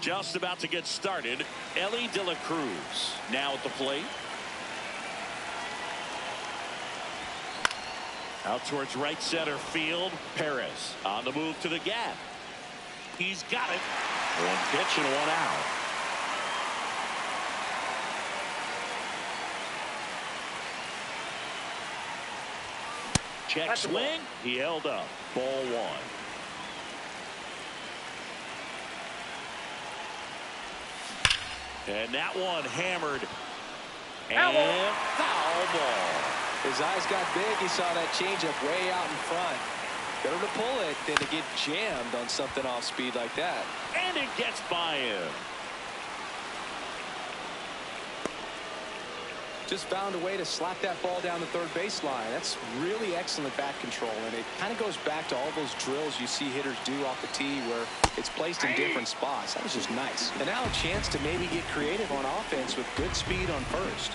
Just about to get started. Ellie De La Cruz now at the plate. Out towards right center field. Perez on the move to the gap. He's got it. One pitch and one out. Check swing. He held up. Ball one. And that one hammered. And foul ball. His eyes got big. He saw that changeup way out in front. Better to pull it than to get jammed on something off speed like that. And it gets by him. Just found a way to slap that ball down the third baseline. That's really excellent bat control, and it kind of goes back to all those drills you see hitters do off the tee where it's placed in different spots. That was just nice. And now a chance to maybe get creative on offense with good speed on first.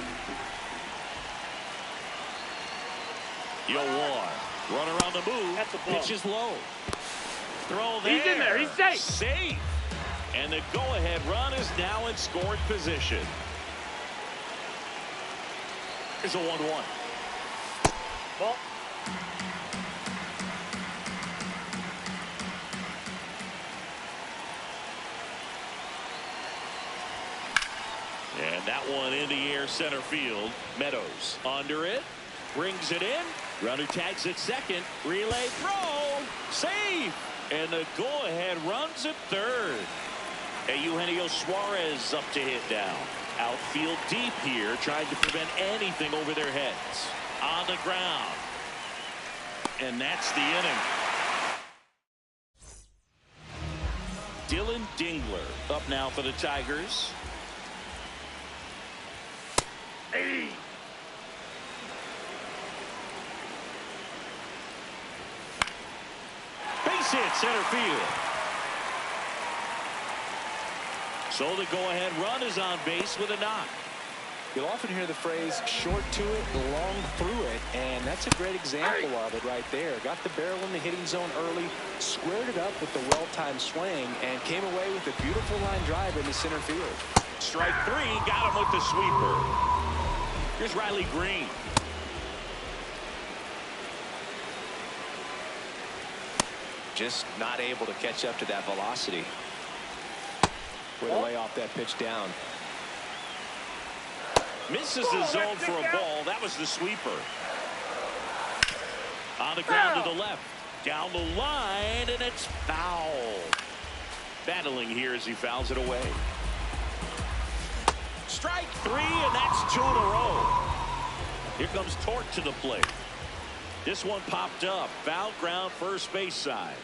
0-1. Run around the move. Pitch is low. Throw there. He's in there. He's safe. Safe. And the go-ahead run is now in scoring position. Here's a 1-1. Ball. And that one in the air center field. Meadows under it. Brings it in. Runner tags at second. Relay throw. Safe. And the go-ahead runs at third. Eugenio Suarez up to hit down. Outfield deep here, trying to prevent anything over their heads. On the ground. And that's the inning. Dylan Dingler up now for the Tigers. Hey. Base hit center field. So the go-ahead run is on base with a knock. You'll often hear the phrase short to it, long through it, and that's a great example of it right there. Got the barrel in the hitting zone early, squared it up with the well-timed swing, and came away with a beautiful line drive into center field. Strike three, got him with the sweeper. Here's Riley Green. Just not able to catch up to that velocity. Way to lay off that pitch down. Misses the zone for a ball. That was the sweeper. On the ground to the left. Down the line, and it's foul. Battling here as he fouls it away. Strike three, and that's two in a row. Here comes Torque to the plate. This one popped up. Foul ground first base side.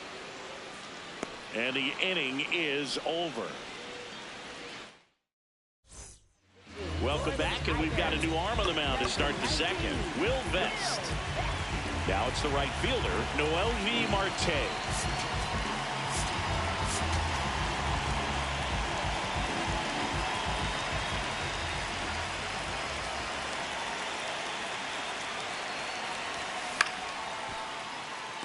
And the inning is over. Welcome back, and we've got a new arm on the mound to start the second. Will Vest. Now it's the right fielder, Noel V. Marte.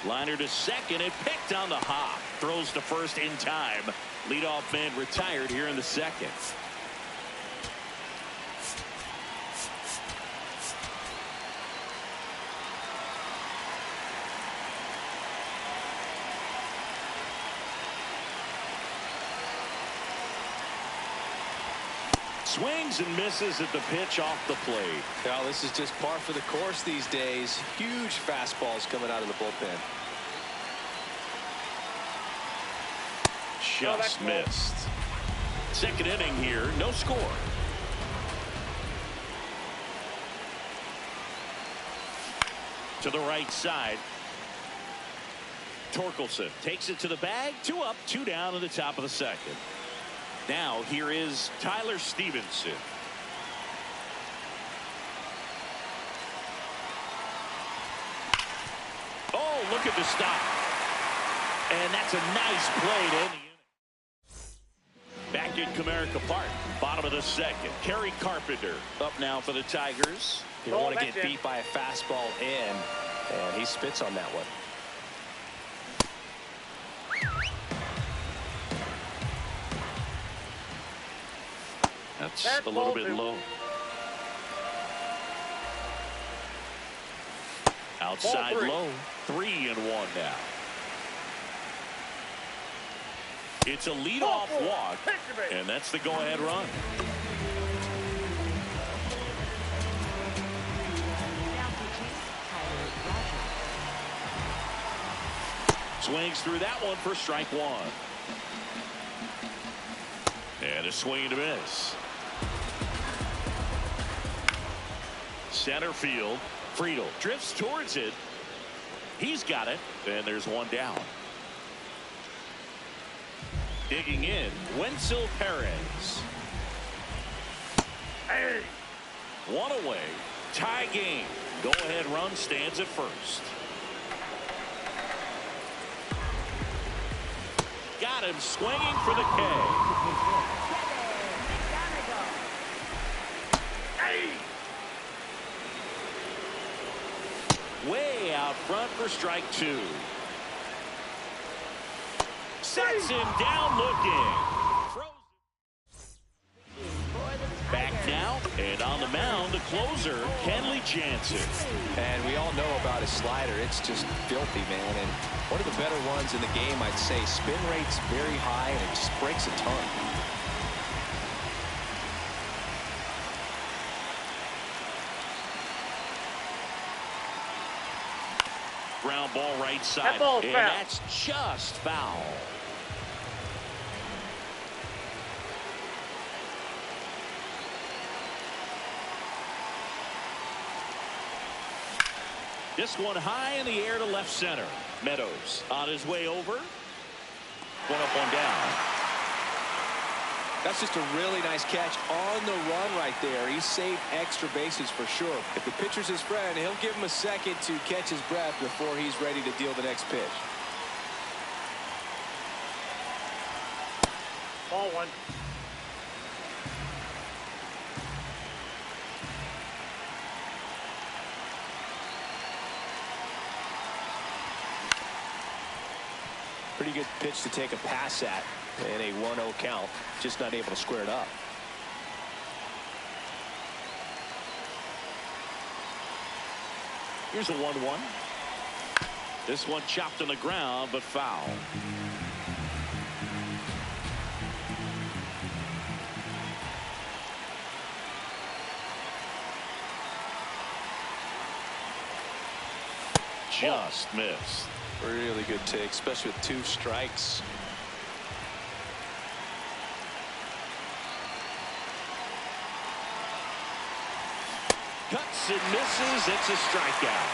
Liner to second, and picked on the hop. Throws to first in time. Leadoff man retired here in the second. Swings and misses at the pitch off the plate. Well, this is just par for the course these days. Huge fastballs coming out of the bullpen. just missed. Second inning here, no score. To the right side. Torkelson takes it to the bag. 2 up, 2 down at the top of the second. Now here is Tyler Stevenson. Oh, look at the stop. And that's a nice play to end the inning. Back in Comerica Park, bottom of the second. Kerry Carpenter up now for the Tigers. You don't want to get beat by a fastball in, and he spits on that one. That's a little bit low. Outside low. 3-1 now. It's a leadoff walk, and that's the go-ahead run. Swings through that one for strike 1. And a swing and a miss. Center field. Friedel drifts towards it. He's got it, and there's one down. Digging in, Wenzel Perez. Hey. One away. Tie game. Go-ahead run stands at first. Got him swinging for the K. Hey. Way out front for strike 2. Sets him down looking. Back now, and on the mound, the closer, Kenley Jansen. And we all know about his slider. It's just filthy, man. And one of the better ones in the game, I'd say. Spin rate's very high, and it just breaks a ton. Ground ball right side, and that's just foul. This one high in the air to left center. Meadows on his way over. One up, one down. That's just a really nice catch on the run right there. He saved extra bases for sure. If the pitcher's his friend, he'll give him a second to catch his breath before he's ready to deal the next pitch. Ball 1. Pretty good pitch to take a pass at in a 1-0 count. Just not able to square it up. Here's a 1-1. This one chopped on the ground, but foul. Just missed. Really good take, especially with 2 strikes. Cuts and misses. It's a strikeout.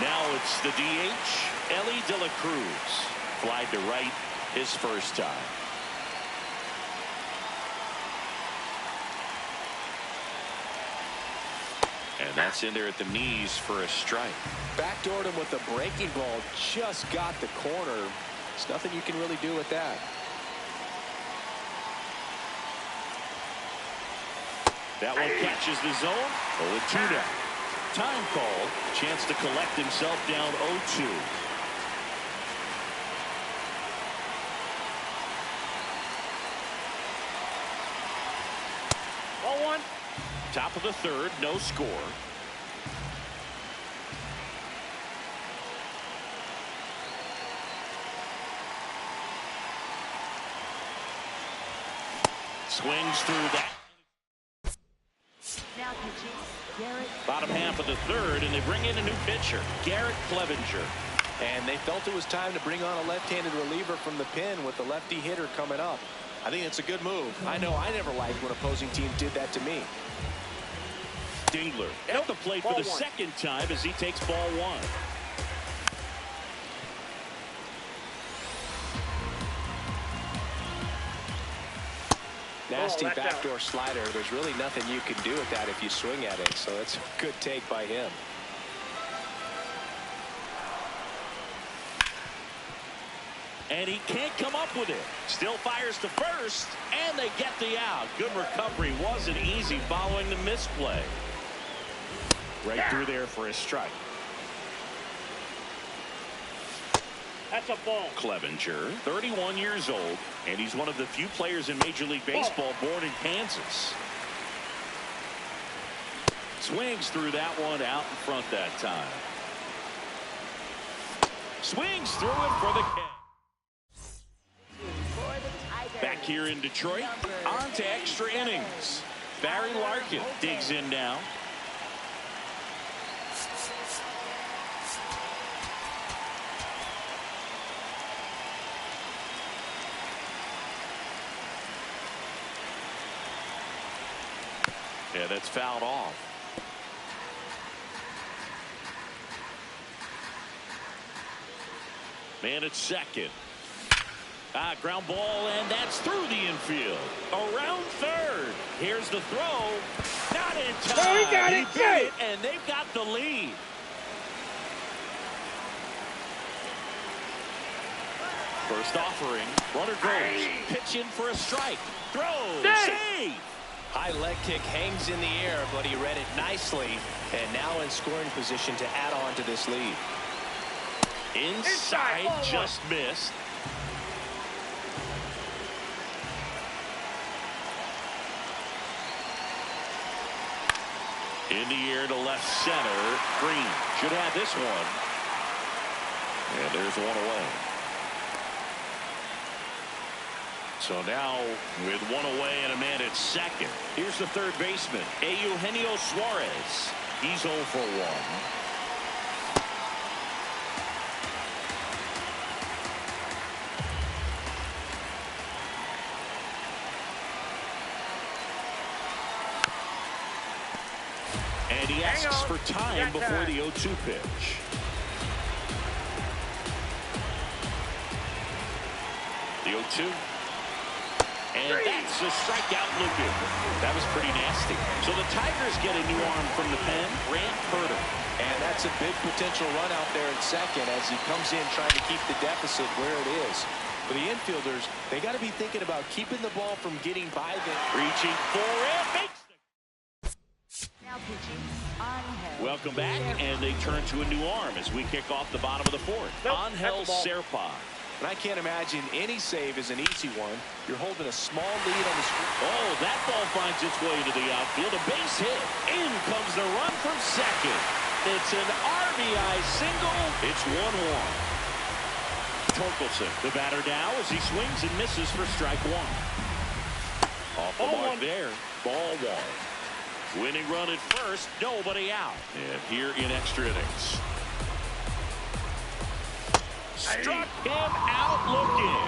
Now it's the DH, Ellie De La Cruz. Flied to right his first time. And that's in there at the knees for a strike. Backdoored him with the breaking ball. Just got the corner. There's nothing you can really do with that. That one catches the zone. 0-2 down. Time call. Chance to collect himself down 0-2. Ball 1. Top of the third, no score. Swings through that. Now pitching, Garrett. Bottom half of the third, and they bring in a new pitcher, Garrett Clevenger. And they felt it was time to bring on a left-handed reliever from the pen with the lefty hitter coming up. I think it's a good move. I know I never liked when opposing teams did that to me. Dingler at the plate for the second time as he takes ball one. Nasty backdoor slider. There's really nothing you can do with that if you swing at it. So it's a good take by him. And he can't come up with it. Still fires to first, and they get the out. Good recovery. Wasn't easy following the misplay. Right through there for a strike. That's a ball. Clevenger, 31 years old, and he's one of the few players in Major League Baseball born in Kansas. Swings through that one out in front that time. Swings through it for the catch. Back here in Detroit, on to extra innings. Barry Larkin digs in now. Yeah, that's fouled off. Man at second. Ground ball, and that's through the infield. Around third. Here's the throw. Not in time. Oh, he got it. He did it, and they've got the lead. First offering. Runner goes. Pitch in for a strike. Throw. Save. High leg kick hangs in the air, but he read it nicely. And now in scoring position to add on to this lead. Inside, just missed. In the air to left center. Green should have this one. And there's one away. So now with one away and a man at second. Here's the third baseman, Eugenio Suarez. He's 0 for 1. And he asks for time before the 0-2 pitch. The 0-2. And that's a strikeout looking. That was pretty nasty. So the Tigers get a new arm from the pen, Grant Purdy. And that's a big potential run out there in second as he comes in trying to keep the deficit where it is. For the infielders, they got to be thinking about keeping the ball from getting by them. Reaching for it. Makes Welcome back, and they turn to a new arm as we kick off the bottom of the fourth. Angel Serpa. And I can't imagine any save is an easy one. You're holding a small lead on the screen. Oh, that ball finds its way to the outfield. A base hit. In comes the run from second. It's an RBI single. It's 1-1. Torkelson, the batter now as he swings and misses for strike one. Off the mark there. Ball one. Winning run at first, nobody out. And here in extra innings. Struck him out looking.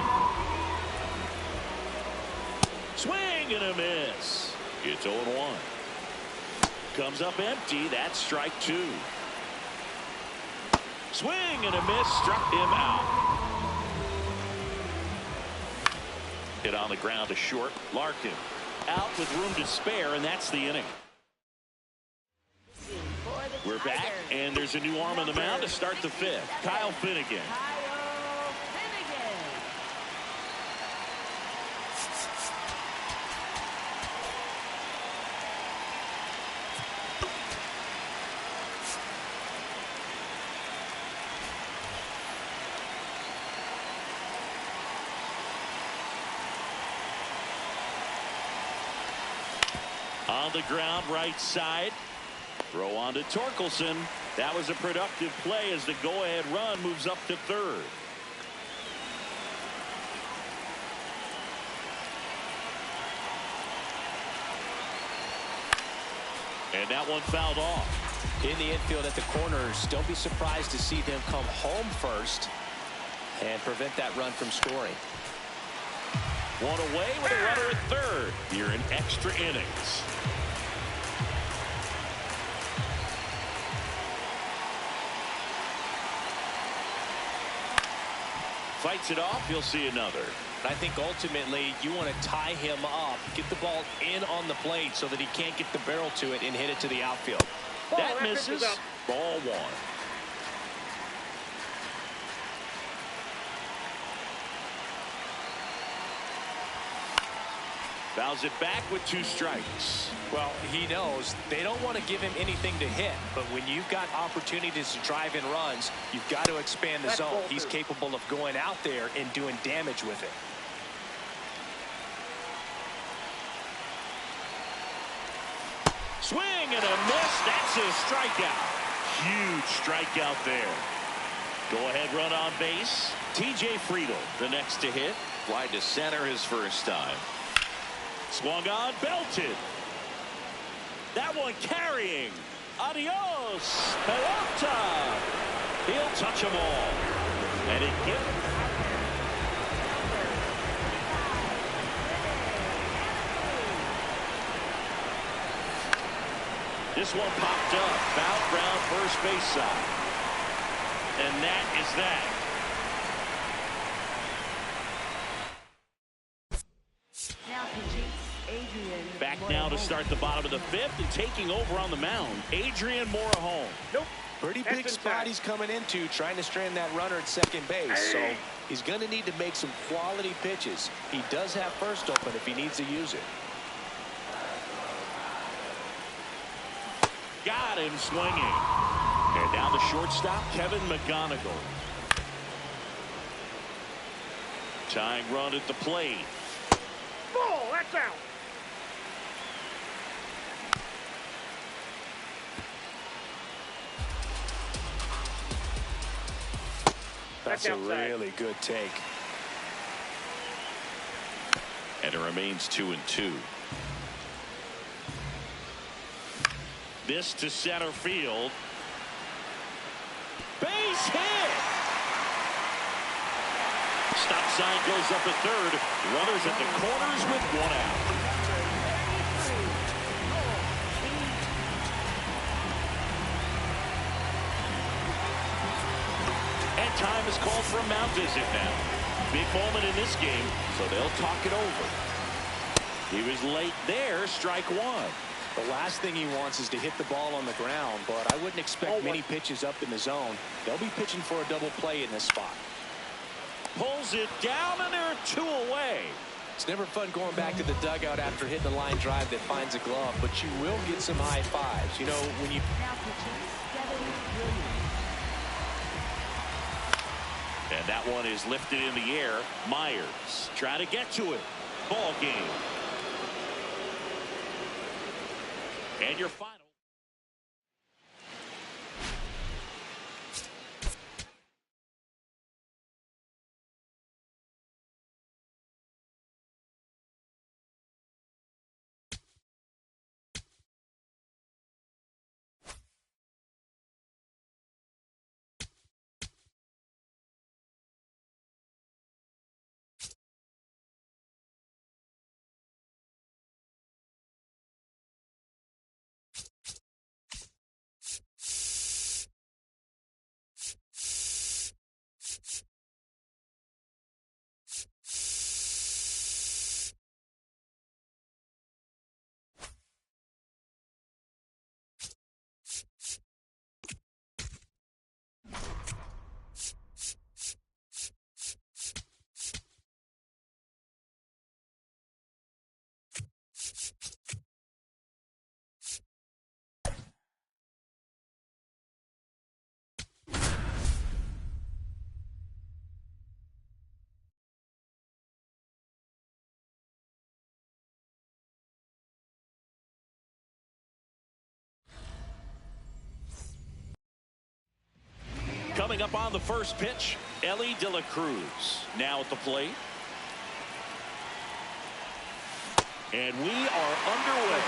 Swing and a miss. It's 0-1. Comes up empty. That's strike two. Swing and a miss. Struck him out. Hit on the ground to short. Larkin out with room to spare, and that's the inning. We're back, and there's a new arm on the mound to start the fifth. Kyle Finnegan. On the ground, right side. Throw on to Torkelson. That was a productive play as the go-ahead run moves up to third. And that one fouled off. In the infield at the corners, don't be surprised to see them come home first and prevent that run from scoring. One away with a runner at third here in extra innings. Fights it off. He'll see another. I think ultimately you want to tie him up, get the ball in on the plate so that he can't get the barrel to it and hit it to the outfield. That misses. Ball one. Fouls it back with 2 strikes. Well, he knows they don't want to give him anything to hit, but when you've got opportunities to drive in runs, you've got to expand the zone. He's capable of going out there and doing damage with it. Swing and a miss. That's a strikeout. Huge strikeout there. Go-ahead run on base. T.J. Friedel, the next to hit. Fly to center his first time. Swung on, belted. That one carrying. Adios, pelota. He'll touch them all. And it gets. This one popped up. Foul ground first base side. And that is that. Back now to start the bottom of the 5th and taking over on the mound, Adrian Morejon. Nope. Pretty big spot he's coming into, trying to strand that runner at second base. So he's going to need to make some quality pitches. He does have first open if he needs to use it. Got him swinging. And now the shortstop, Kevin McGonigal. Tying run at the plate. Ball, that's out. That's a really good take. And it remains 2-2. This to center field. Base hit. Stop sign goes up at third. Runners at the corners with 1 out. And time is called for a mound visit now. Big moment in this game, so they'll talk it over. He was late there, strike 1. The last thing he wants is to hit the ball on the ground, but I wouldn't expect many pitches up in the zone. They'll be pitching for a double play in this spot. Pulls it down, and they're 2 away. It's never fun going back to the dugout after hitting a line drive that finds a glove, but you will get some high fives. You know, when you... And that one is lifted in the air. Myers try to get to it. Ball game. And your final. Coming up on the first pitch, Ellie De La Cruz now at the plate. And we are underway.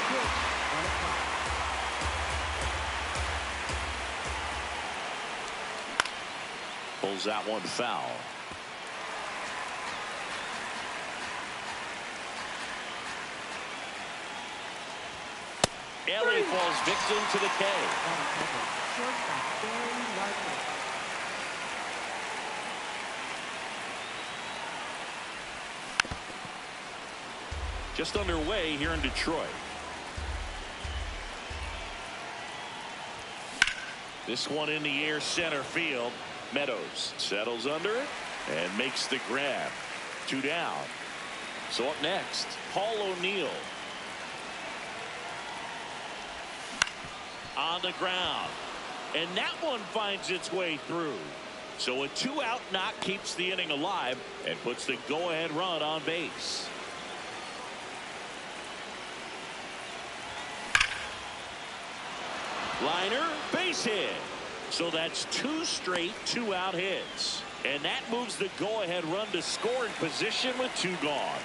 Pulls that one foul. Ellie falls victim to the K. Just underway here in Detroit. This one in the air center field. Meadows settles under it and makes the grab. 2 down. So up next, Paul O'Neill. On the ground. And that one finds its way through. So a 2-out knock keeps the inning alive and puts the go-ahead run on base. Liner, base hit. So that's 2 straight 2-out hits. And that moves the go-ahead run to scoring position with 2 gone.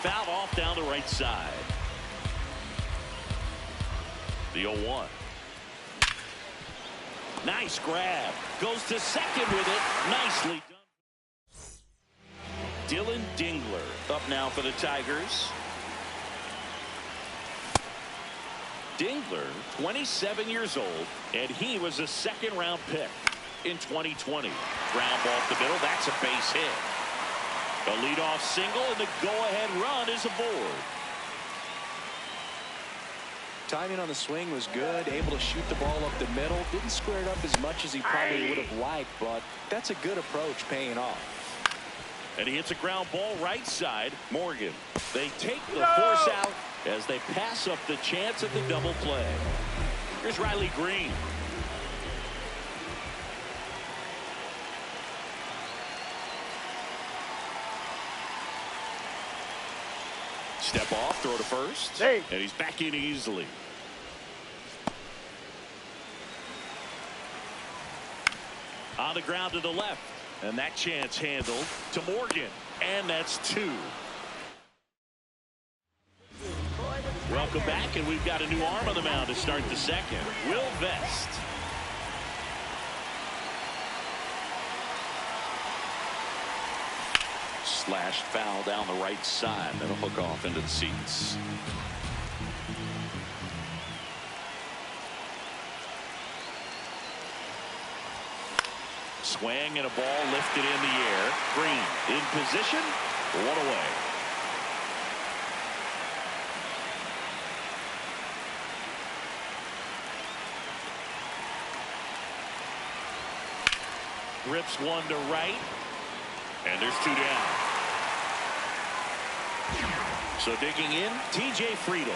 Fouled off down the right side. The 0-1. Nice grab. Goes to second with it. Nicely done. Dylan Dingler up now for the Tigers. Dingler, 27 years old, and he was a second-round pick in 2020. Ground ball up the middle. That's a base hit. A leadoff single, and the go-ahead run is aboard. Timing on the swing was good. Able to shoot the ball up the middle. Didn't square it up as much as he probably would have liked, but that's a good approach paying off. And he hits a ground ball right side. Morgan. They take the force out as they pass up the chance at the double play. Here's Riley Green. Step off, throw to first. Hey. And he's back in easily. On the ground to the left. And that chance handled to Morgan. And that's 2. Welcome back, and we've got a new arm on the mound to start the second. Will Vest. Slashed foul down the right side. That'll hook off into the seats. Swing and a ball lifted in the air. Green in position. 1 away. Rips one to right. And there's 2 down. So digging in, TJ Friedel.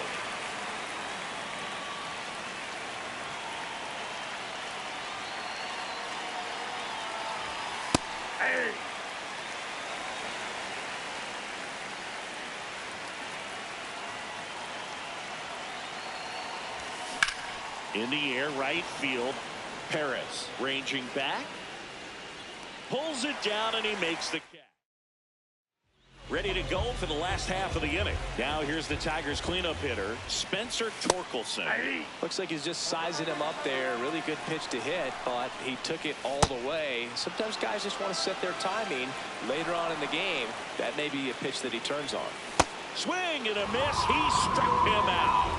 Hey. In the air, right field. Perez ranging back. Pulls it down, and he makes the catch. Ready to go for the last half of the inning. Now here's the Tigers cleanup hitter, Spencer Torkelson. Hey. Looks like he's just sizing him up there. Really good pitch to hit, but he took it all the way. Sometimes guys just want to set their timing later on in the game. That may be a pitch that he turns on. Swing and a miss. He struck him out.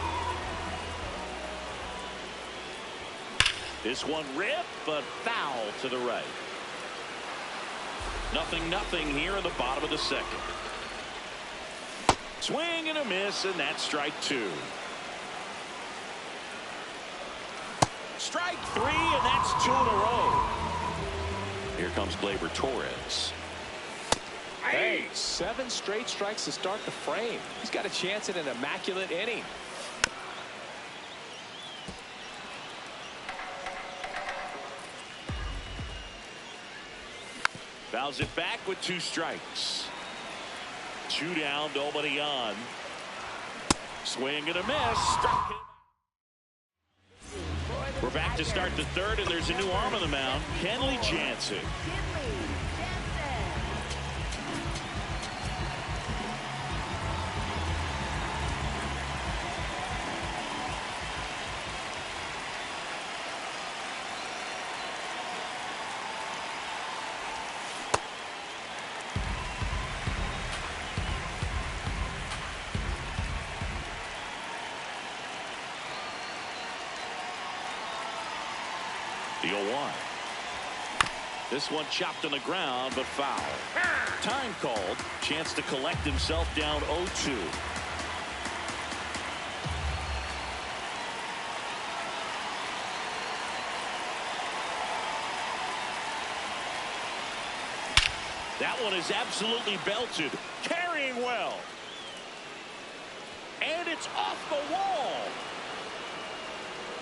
This one ripped, but foul to the right. 0-0 here in the bottom of the second. Swing and a miss, and that's strike 2. Strike 3, and that's 2 in a row. Here comes Gleyber Torres. Hey, 7 straight strikes to start the frame. He's got a chance at an immaculate inning. Fouls it back with 2 strikes. 2 down, nobody on. Swing and a miss. Struck him. We're back to start the third, and there's a new arm on the mound, Kenley Jansen. 0-1. This one chopped on the ground, but foul. Time called. Chance to collect himself down 0-2. That one is absolutely belted. Carrying well. And it's off the wall.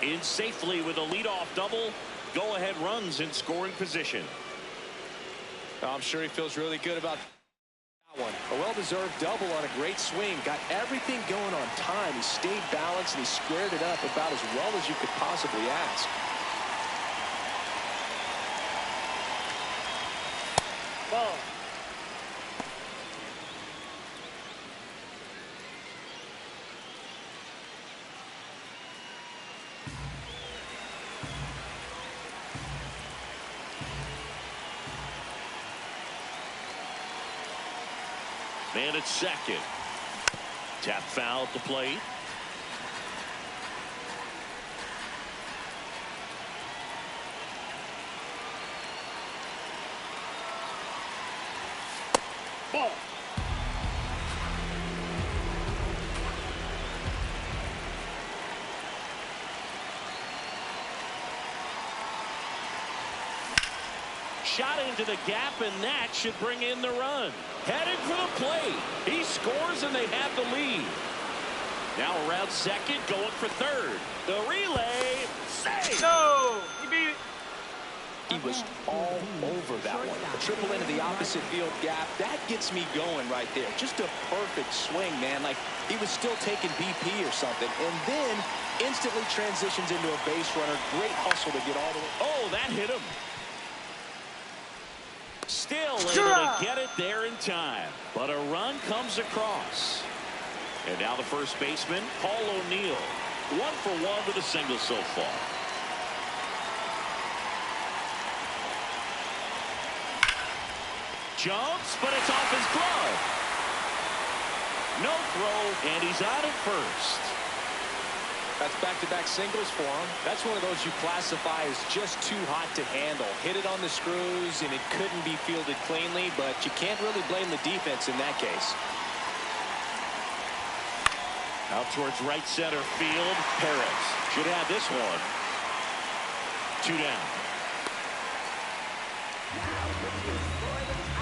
In safely with a leadoff double. Go-ahead runs in scoring position. I'm sure he feels really good about that one. A well-deserved double on a great swing. Got everything going on time. He stayed balanced and he squared it up about as well as you could possibly ask. Ball. Man at second. Tap foul at the plate. Ball. Shot into the gap, and that should bring in the run. Headed for the plate. He scores, and they have the lead. Now around second, going for third. The relay, save. No! He beat it. He was all over that one. A triple into the opposite field gap. That gets me going right there. Just a perfect swing, man. Like he was still taking BP or something. And then instantly transitions into a base runner. Great hustle to get all the way. Oh, that hit him. Still able to get it there in time. But a run comes across. And now the first baseman, Paul O'Neill. 1 for 1 with a single so far. Jumps, but it's off his glove. No throw, and he's out at first. That's back-to-back singles for him. That's one of those you classify as just too hot to handle. Hit it on the screws, and it couldn't be fielded cleanly, but you can't really blame the defense in that case. Out towards right center field. Perez should have this one. 2 down.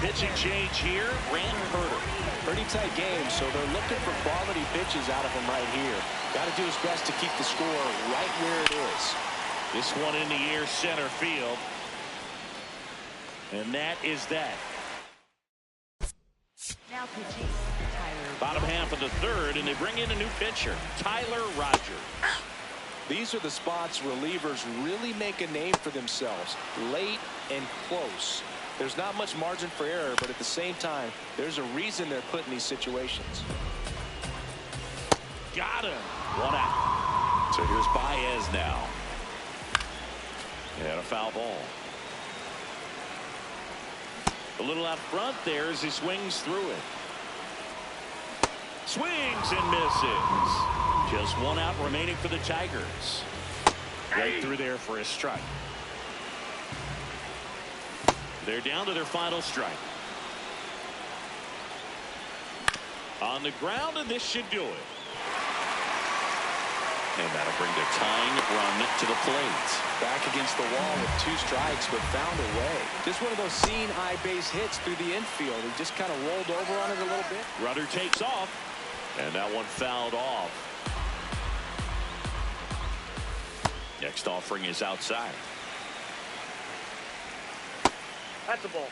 Pitching change here. Grant Herter. Pretty tight game, so they're looking for quality pitches out of him right here. Got to do his best to keep the score right where it is. This one in the air, center field. And that is that. Now pitching, Tyler. Bottom half of the third, and they bring in a new pitcher, Tyler Rogers. These are the spots relievers really make a name for themselves. Late and close. There's not much margin for error, but at the same time, there's a reason they're put in these situations. Got him. 1 out. So here's Baez now. And a foul ball. A little out front there as he swings through it. Swings and misses. Just 1 out remaining for the Tigers. Right through there for a strike. They're down to their final strike. On the ground, and this should do it. And that'll bring the tying run to the plate. Back against the wall with 2 strikes, but found a way. Just one of those seeing eye base hits through the infield. He just kind of rolled over on it a little bit. Rudder takes off, and that one fouled off. Next offering is outside. That's a ball.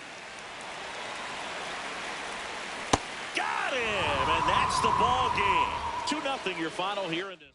Got him, and that's the ball game. 2-0 your final here in this.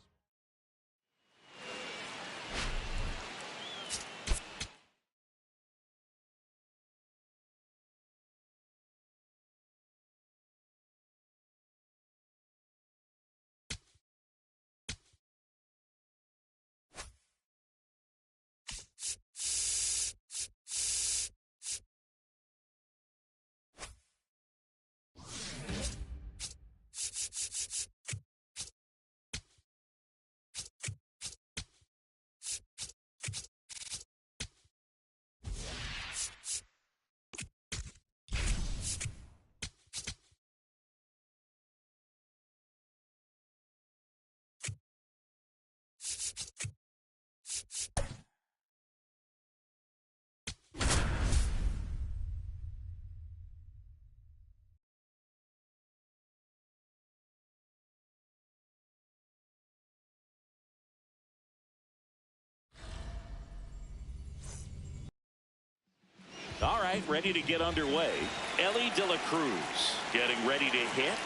right, ready to get underway. Ellie De La Cruz getting ready to hit.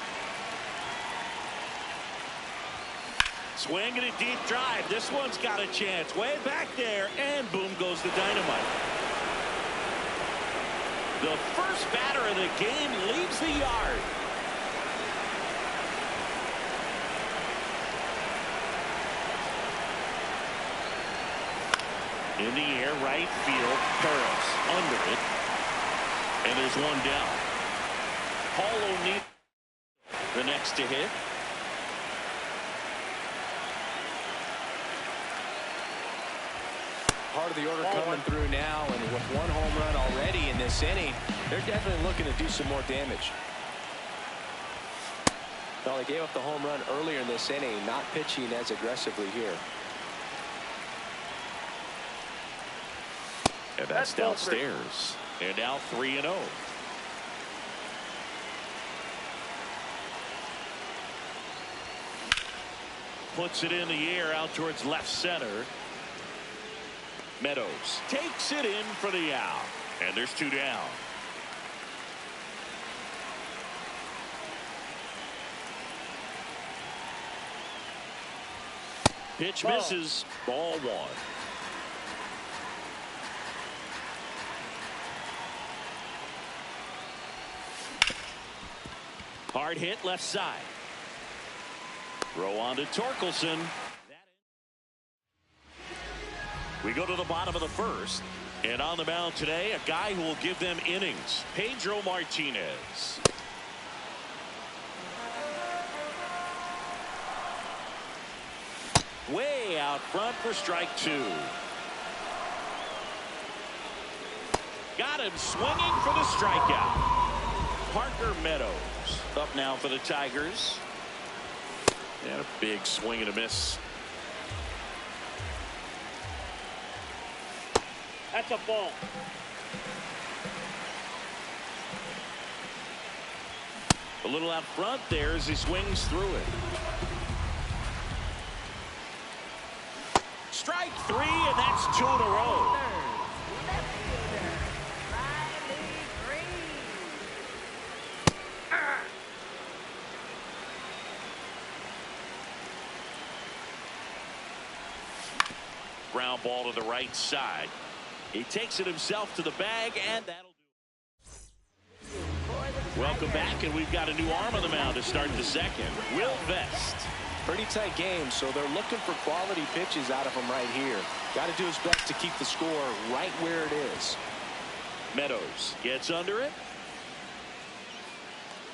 Swinging a deep drive. This one's got a chance. Way back there, and boom goes the dynamite. The first batter of the game leaves the yard. In the air, right field. Paris under it. And there's one down. Paul O'Neill, the next to hit. Part of the order coming through now, and with one home run already in this inning, they're definitely looking to do some more damage. Well, they gave up the home run earlier in this inning, not pitching as aggressively here. And that's downstairs. And now 3-0. Puts it in the air out towards left center. Meadows takes it in for the out. And there's 2 down. Pitch misses. Ball 1. Hard hit left side. Throw on to Torkelson. We go to the bottom of the first. And on the mound today, a guy who will give them innings, Pedro Martinez. Way out front for strike 2. Got him swinging for the strikeout. Parker Meadows up now for the Tigers. And a big swing and a miss. That's a ball. A little out front there as he swings through it. Strike 3, and that's 2 in a row. Ground ball to the right side. He takes it himself to the bag, and that'll do it. Welcome back, and we've got a new arm on the mound to start the second. Will Vest. Pretty tight game, so they're looking for quality pitches out of him right here. Got to do his best to keep the score right where it is. Meadows gets under it.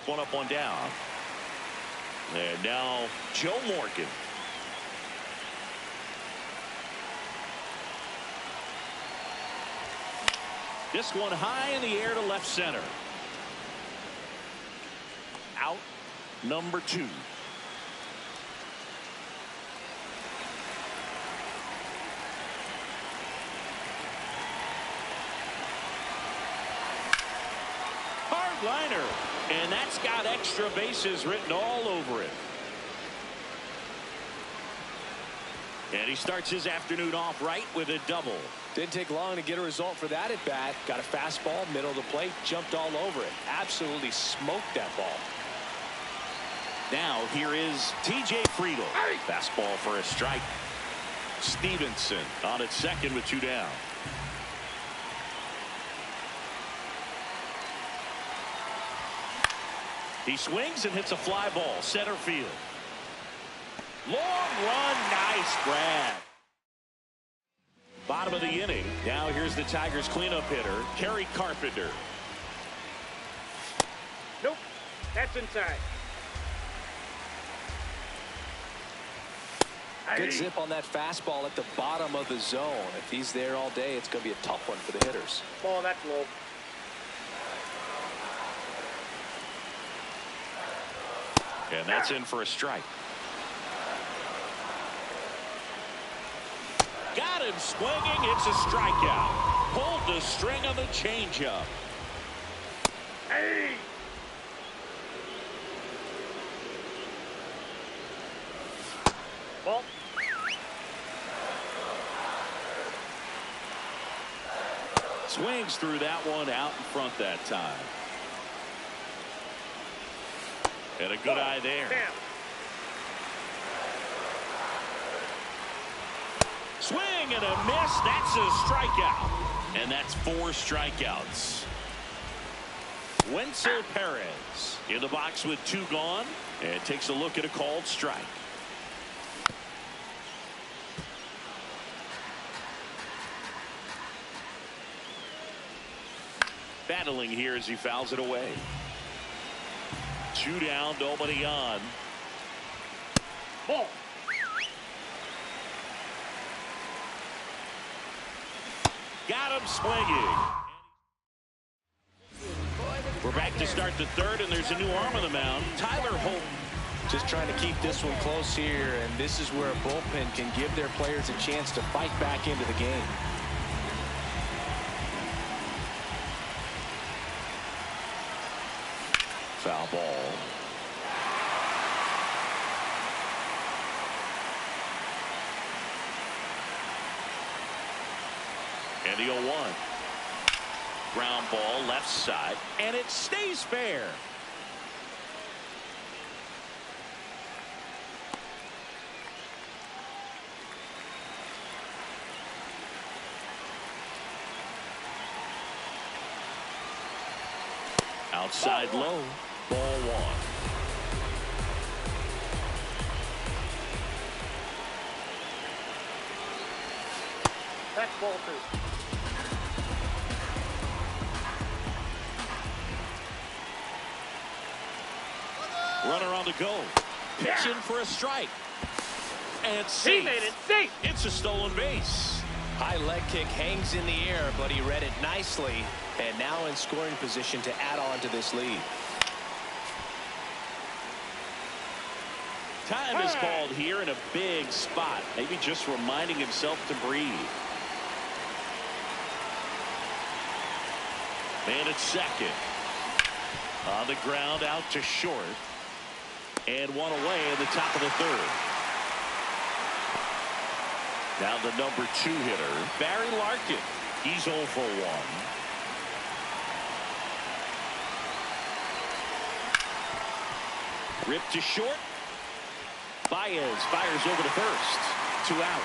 1 up, 1 down. And now Joe Morgan. This one high in the air to left center. Out number 2. Hard liner, and that's got extra bases written all over it. And he starts his afternoon off right with a double. Didn't take long to get a result for that at bat. Got a fastball, middle of the plate, jumped all over it. Absolutely smoked that ball. Now here is T.J. Friedel. Fastball for a strike. Stevenson on at second with 2 down. He swings and hits a fly ball center field. Long run, nice grab. Bottom of the inning. Now here's the Tigers cleanup hitter, Kerry Carpenter. Nope, that's inside. Good zip on that fastball at the bottom of the zone. If he's there all day, it's going to be a tough one for the hitters. Ball, that's low. And that's in for a strike. Got him swinging. It's a strikeout. Pulled the string on the changeup. Hey! Ball. Swings through that one out in front that time. And a good eye there. Swing and a miss. That's a strikeout. And that's 4 strikeouts. Wenzel Perez in the box with 2 gone. And takes a look at a called strike. Battling here as he fouls it away. 2 down, nobody on. Ball. Got him swinging. We're back to start the 3rd, and there's a new arm on the mound. Tyler Holt. Just trying to keep this one close here, and this is where a bullpen can give their players a chance to fight back into the game. Foul ball. And the 0-1. Ground ball left side, and it stays fair. Outside low, ball 1. That's ball 2. Runner on the go. Pitching for a strike. And safe. He made it safe. It's a stolen base. High leg kick hangs in the air, but he read it nicely, and now in scoring position to add on to this lead. Time is called here in a big spot. Maybe just reminding himself to breathe. Man at second. On the ground out to short. And one away in the top of the 3rd. Now the number 2 hitter, Barry Larkin. He's 0 for 1. Ripped to short. Baez fires over to first. 2 out.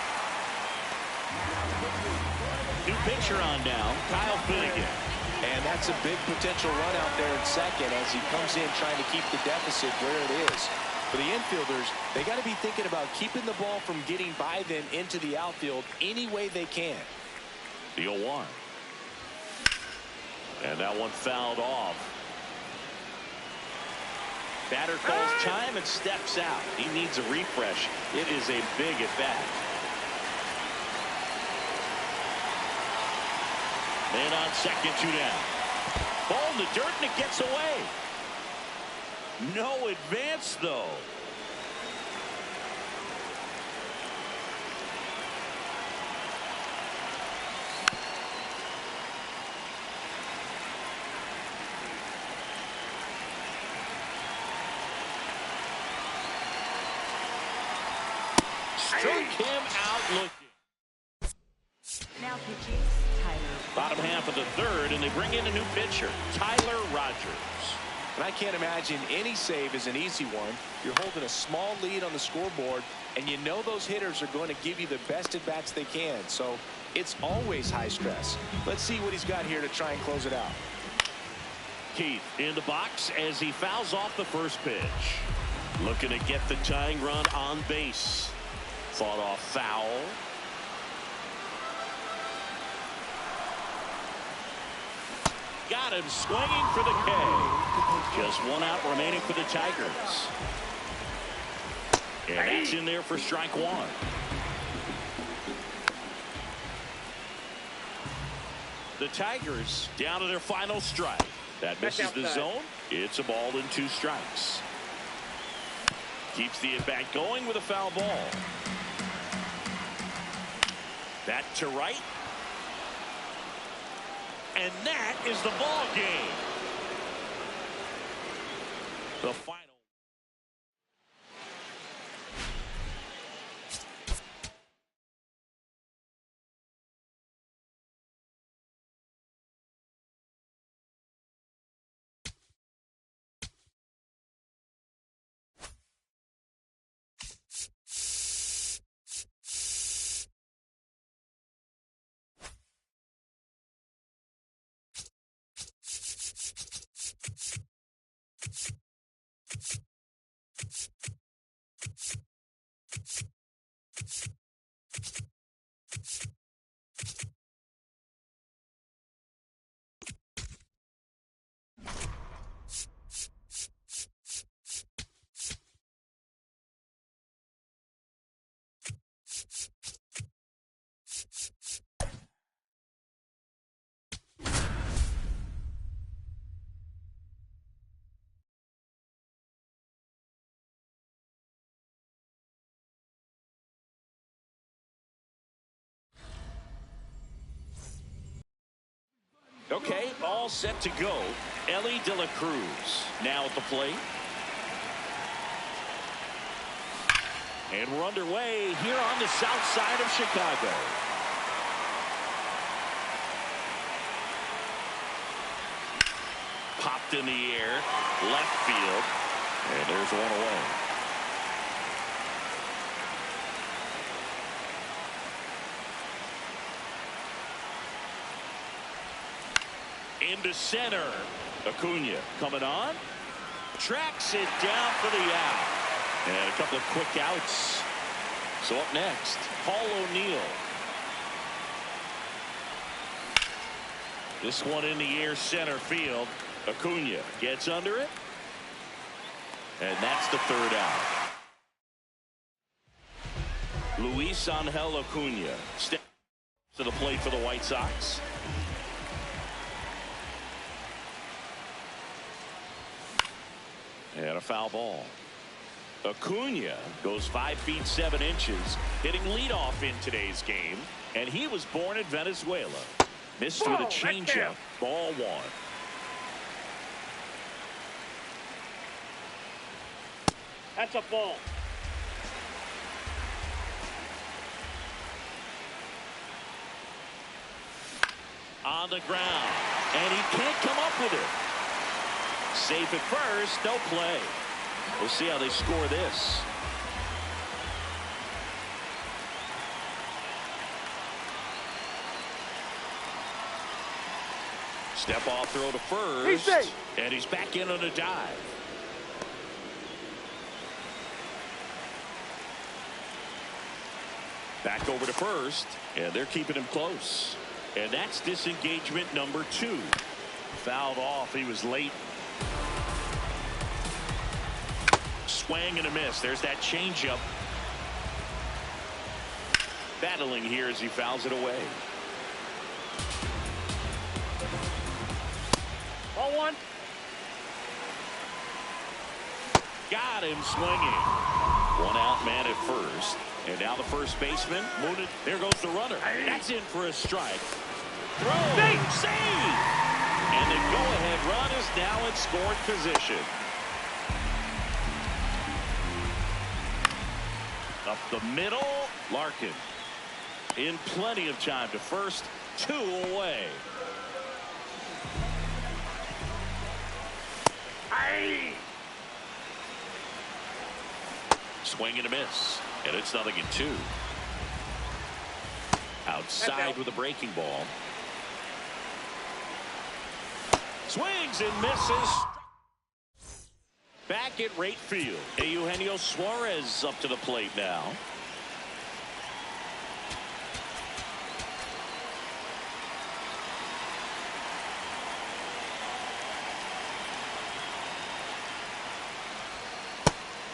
New pitcher on now, Kyle Finnegan. And that's a big potential run out there in second as he comes in trying to keep the deficit where it is. For the infielders, they got to be thinking about keeping the ball from getting by them into the outfield any way they can. The 0-1. And that one fouled off. Batter calls time and steps out. He needs a refresh. It is a big at bat. Man on second, 2 down. Ball in the dirt and it gets away. No advance though. Struck him out looking. Now pitching, Tyler. Bottom half of the 3rd, and they bring in a new pitcher, Tyler Rogers. And I can't imagine any save is an easy one. You're holding a small lead on the scoreboard, and you know those hitters are going to give you the best at bats they can. So it's always high stress. Let's see what he's got here to try and close it out. Keith in the box as he fouls off the first pitch. Looking to get the tying run on base. Fought off foul. Got him swinging for the K. Just 1 out remaining for the Tigers. And that's in there for strike 1. The Tigers down to their final strike. That misses the zone. It's a ball and 2 strikes. Keeps the at-bat going with a foul ball. That to right. And that is the ball game. The final. all set to go. Ellie De La Cruz now at the plate. And we're underway here on the south side of Chicago. Popped in the air, left field, and there's one away. Into center. Acuna coming on. Tracks it down for the out. And a couple of quick outs. So up next, Paul O'Neill. This one in the air center field. Acuna gets under it. And that's the third out. Luis Angel Acuna steps to the plate for the White Sox. And a foul ball. Acuna goes 5 feet 7 inches, hitting leadoff in today's game, and he was born in Venezuela. Missed with a changeup. Ball 1. That's a ball. On the ground, and he can't come up with it. Safe at first, no play. We'll see how they score this. Step off throw to first, and he's back in on a dive. Back over to first, and they're keeping him close. And that's disengagement number 2. Fouled off. He was late. Swing and a miss. There's that changeup. Battling here as he fouls it away. Ball 1. Got him swinging. 1 out man at first. And now the first baseman. There goes the runner. That's in for a strike. Throw. Save. And the go-ahead run is now in scoring position. Up the middle. Larkin. In plenty of time to first. 2 away. Swing and a miss. And it's 0-2. Outside with a breaking ball. Swings and misses. Back at right field. Eugenio Suarez up to the plate now.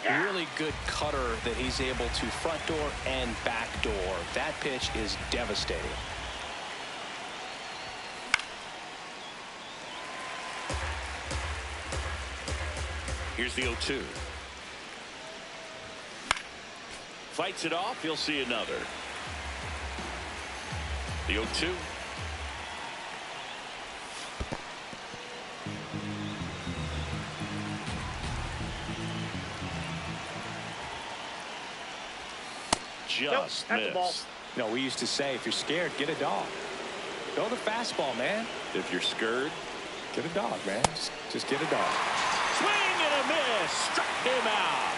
Really good cutter that he's able to front door and back door. That pitch is devastating. Here's the 0-2. Fights it off. You'll see another. The 0-2. Just missed. You know, we used to say, if you're scared, get a dog. Throw the fastball, man. If you're scared, get a dog, man. Just get a dog. Swing and a miss. Struck him out.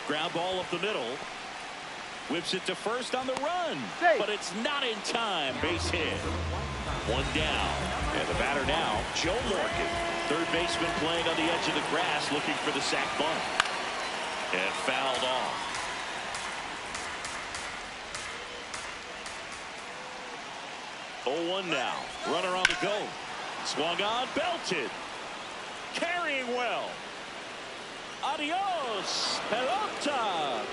Ground ball up the middle. Whips it to first on the run. But it's not in time. Base hit. 1 down. And the batter now, Joe Morgan. Third baseman playing on the edge of the grass looking for the sac bunt. And fouled off. Oh, 1 now. Runner on the go. Swung on, belted. Carrying well. Adios, pelota.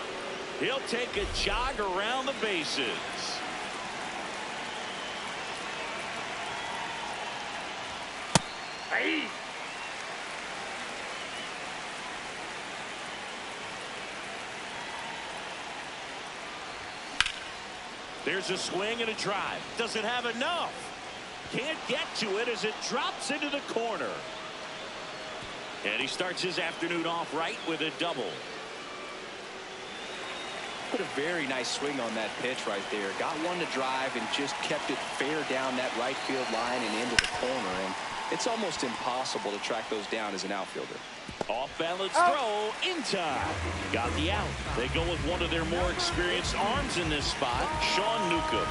He'll take a jog around the bases. Hey. There's a swing and a drive. Doesn't have enough. Can't get to it as it drops into the corner. And he starts his afternoon off right with a double. Put a very nice swing on that pitch right there. Got one to drive and just kept it fair down that right field line and into the corner. And it's almost impossible to track those down as an outfielder. Off balance throw in time. Got the out. They go with one of their more experienced arms in this spot, Sean Newcomb.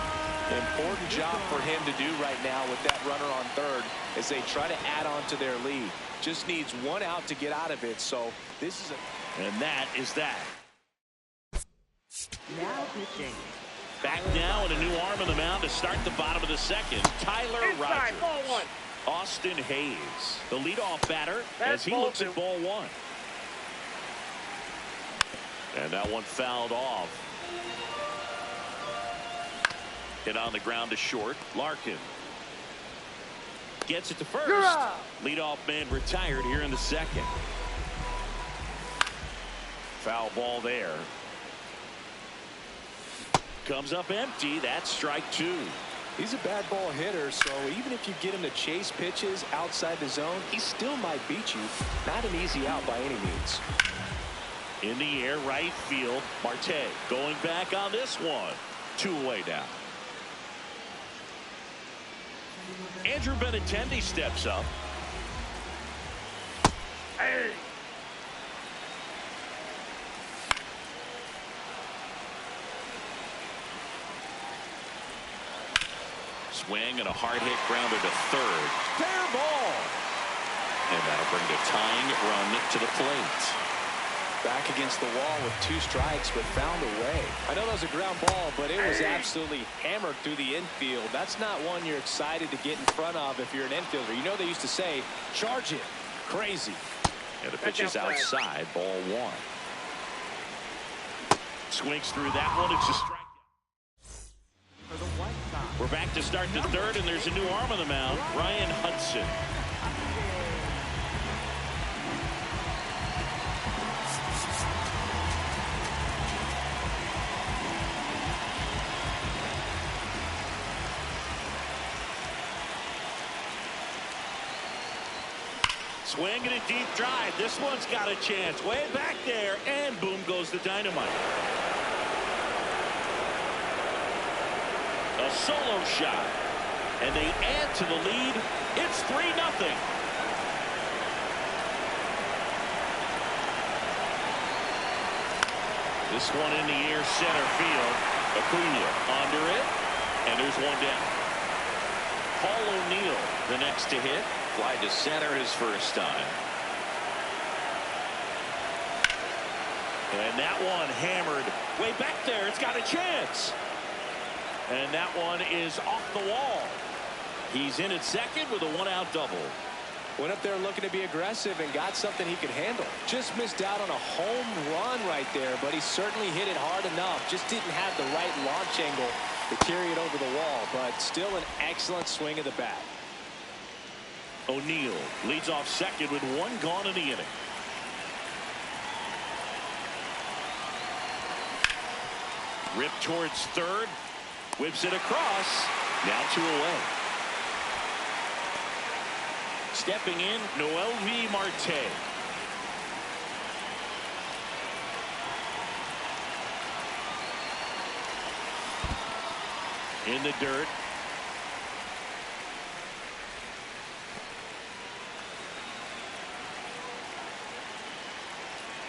Important job for him to do right now with that runner on third as they try to add on to their lead. Just needs one out to get out of it. So this is a... And that is that. Now pitching. Back now and a new arm on the mound to start the bottom of the second. Tyler Inside, Rogers. ball one. Austin Hayes, the leadoff batter, That's as he ball looks two. at ball one. And that one fouled off. Hit on the ground to short. Larkin gets it to first. Leadoff man retired here in the second. Foul ball there. Comes up empty. That's strike two. He's a bad ball hitter, so even if you get him to chase pitches outside the zone, he still might beat you. Not an easy out by any means. In the air, right field. Marte going back on this one. 2 away now. Andrew Benintendi steps up. Hey. Swing and a hard hit grounder to third. Fair ball. And that'll bring the tying run to the plate. Back against the wall with 2 strikes, but found a way. I know that was a ground ball, but it was absolutely hammered through the infield. That's not one you're excited to get in front of if you're an infielder. You know they used to say, charge it. Crazy. And the pitch is outside, ball one. Swings through that one. It's a strike. For the White Sox. We're back to start the third, and there's a new arm on the mound, Ryan Hudson. Swing and a deep drive. This one's got a chance. Way back there, and boom goes the dynamite. A solo shot, and they add to the lead. It's 3-0. This one in the air, center field. Acuna under it, and there's one down. Paul O'Neill, the next to hit. Fly to center his first time. And that one hammered way back there. It's got a chance. And that one is off the wall. He's in at second with a 1-out double. Went up there looking to be aggressive and got something he could handle. Just missed out on a home run right there, but he certainly hit it hard enough. Just didn't have the right launch angle to carry it over the wall, but still an excellent swing of the bat. O'Neill leads off second with 1 gone in the inning. Rip towards third. Whips it across. Now 2 away. Stepping in, Noelvi Marte. In the dirt.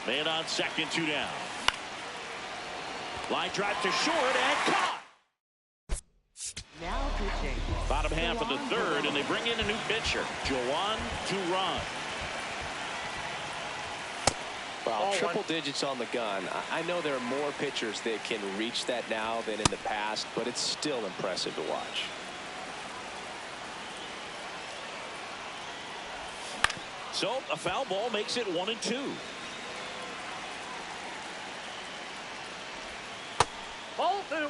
Man on second, 2 down. Line drive to short and caught. Now pitching. Bottom half of the third, and they bring in a new pitcher, Joan Duran. Well, triple digits on the gun. I know there are more pitchers that can reach that now than in the past, but it's still impressive to watch. So a foul ball makes it 1-2. Ball two.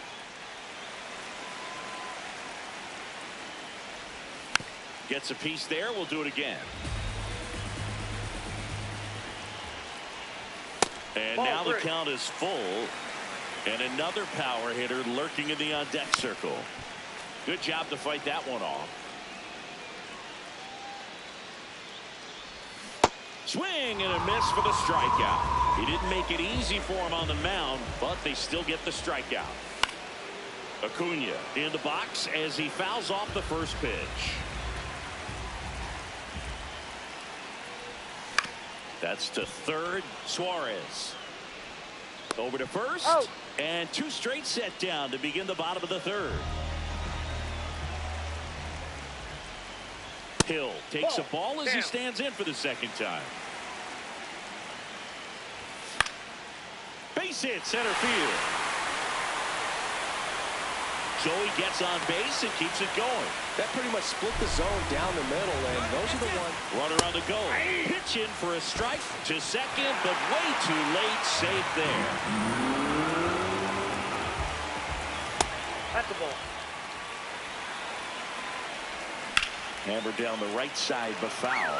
Gets a piece there. We'll do it again. And Ball now the three. count is full. And another power hitter lurking in the on-deck circle. Good job to fight that one off. Swing and a miss for the strikeout. He didn't make it easy for him on the mound, but they still get the strikeout. Acuna in the box as he fouls off the first pitch. That's to third. Suarez. Over to first. Out. And two straight set down to begin the bottom of the third. Hill takes a ball as he stands in for the second time. Base hit center field. Joey gets on base and keeps it going. That pretty much split the zone down the middle, and those are the ones. Runner on the go. Pitch in for a strike to second, but way too late. Safe there. That's the ball. Hammered down the right side, but foul.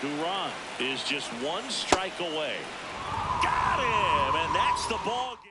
Duran is just one strike away. Got him, and that's the ball game.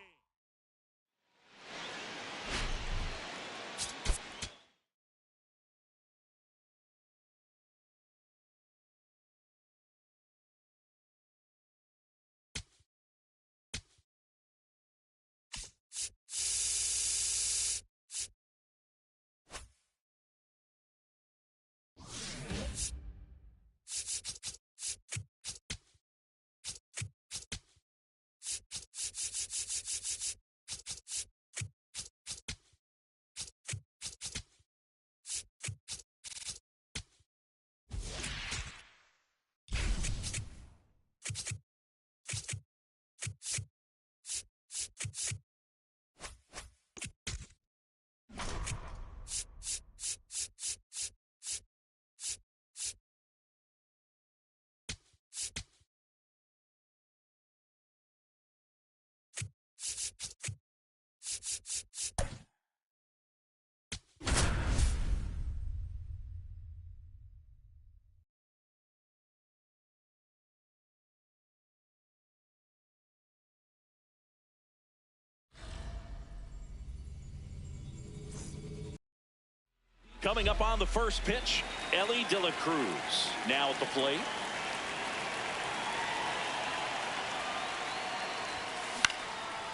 Coming up on the first pitch, Ellie De La Cruz now at the plate.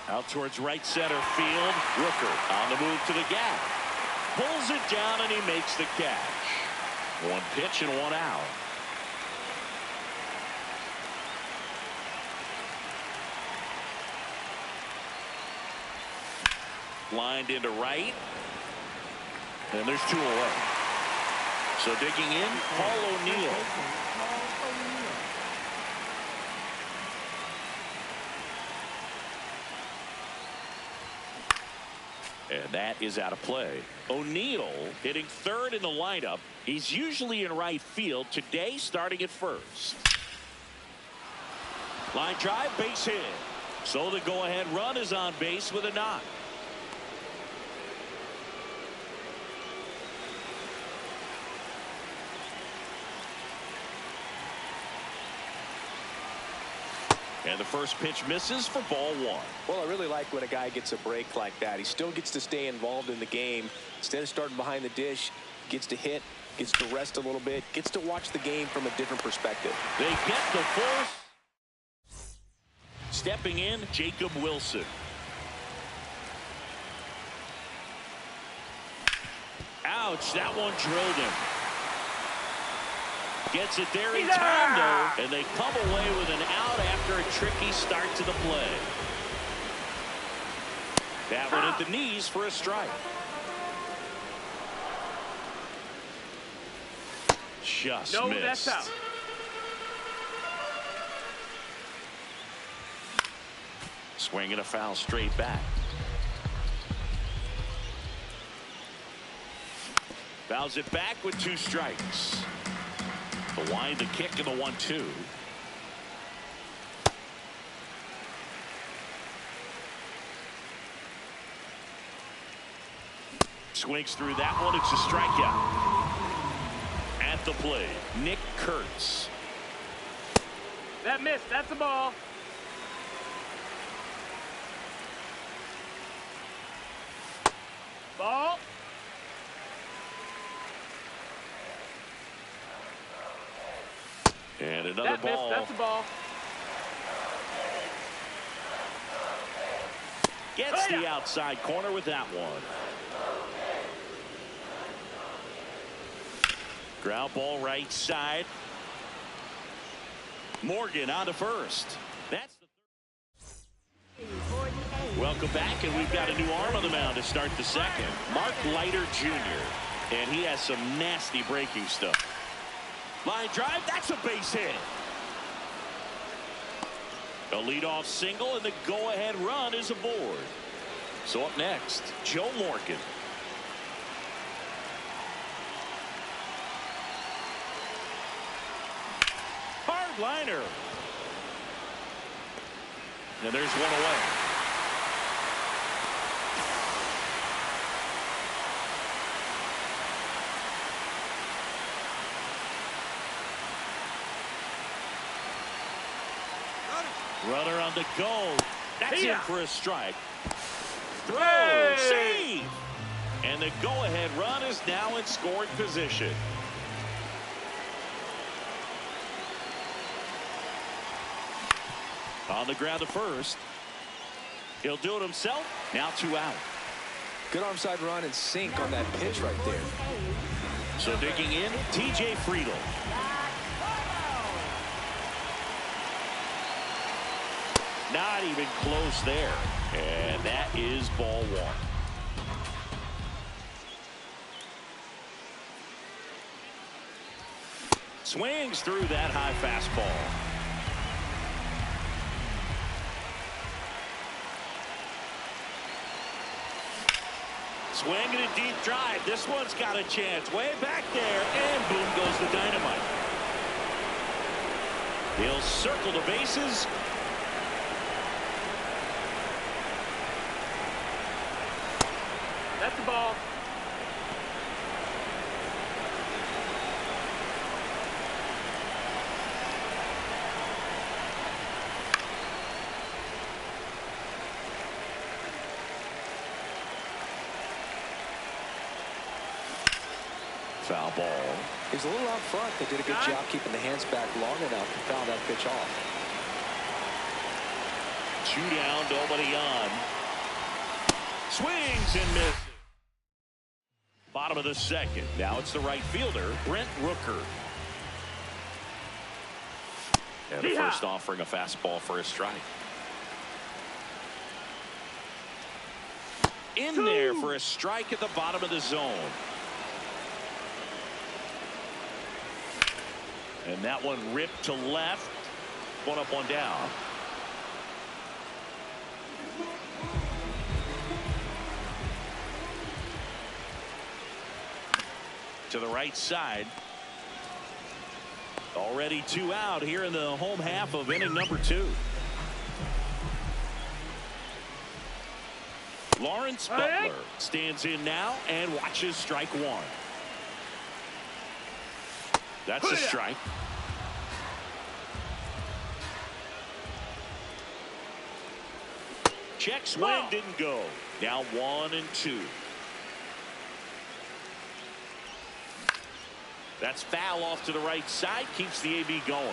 Out towards right center field. Rooker on the move to the gap. Pulls it down and he makes the catch. One pitch and one out. Lined into right. And there's two away. So digging in, Paul O'Neill. And that is out of play. O'Neill hitting third in the lineup. He's usually in right field. Today starting at first. Line drive, base hit. So the go-ahead run is on base with a knock. And the first pitch misses for ball one. Well, I really like when a guy gets a break like that. He still gets to stay involved in the game. Instead of starting behind the dish, gets to hit, gets to rest a little bit, gets to watch the game from a different perspective. They get the fourth. Stepping in, Jacob Wilson. Ouch, that one drilled him. Gets it there in time, though, and they come away with an out after a tricky start to the play. That one at the knees for a strike. Just No, missed. that's out. Swing and a foul straight back. Fouls it back with two strikes. The wind, the kick, and the 1-2. Swings through that one. It's a strikeout. At the plate, Nick Kurtz. That missed. That's the ball. Ball. And another ball. That's a ball. Gets the outside corner with that one. Ground ball right side. Morgan on to first. That's the third. Welcome back, and we've got a new arm on the mound to start the second. Mark Leiter Jr. And he has some nasty breaking stuff. Line drive, that's a base hit. A leadoff single, and the go-ahead run is aboard. So up next, Joe Morgan. Hard liner. And there's one away. Runner on the go. That's in for a strike. Throw, save. And the go-ahead run is now in scoring position. On the ground to first. He'll do it himself. Now 2 out. Good arm side run and sink on that pitch right there. So digging in, TJ Friedel. Not even close there. And that is ball one. Swings through that high fastball. Swinging a deep drive. This one's got a chance. Way back there. And boom goes the dynamite. He'll circle the bases. That's the ball. Foul ball. He was a little out front. They did a good job keeping the hands back long enough to foul that pitch off. 2 down, nobody on. Swings and misses. Bottom of the second. Now it's the right fielder, Brent Rooker. And the first offering a fastball for a strike. In there for a strike at the bottom of the zone. And that one ripped to left. 1 up, 1 down. To the right side. Already 2 out here in the home half of inning number 2. Lawrence Butler stands in now and watches strike 1. That's a strike. Check swing didn't go. Now 1 and 2. That's foul off to the right side. Keeps the AB going.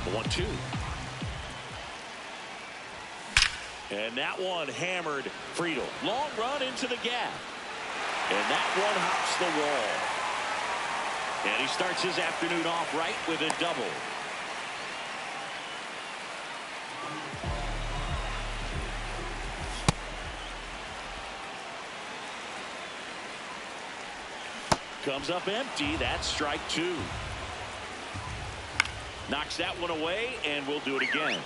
1-2. And that one hammered Friedel. Long run into the gap. And that one hops the wall. And he starts his afternoon off right with a double. Comes up empty. That's strike 2. Knocks that one away, and we'll do it again.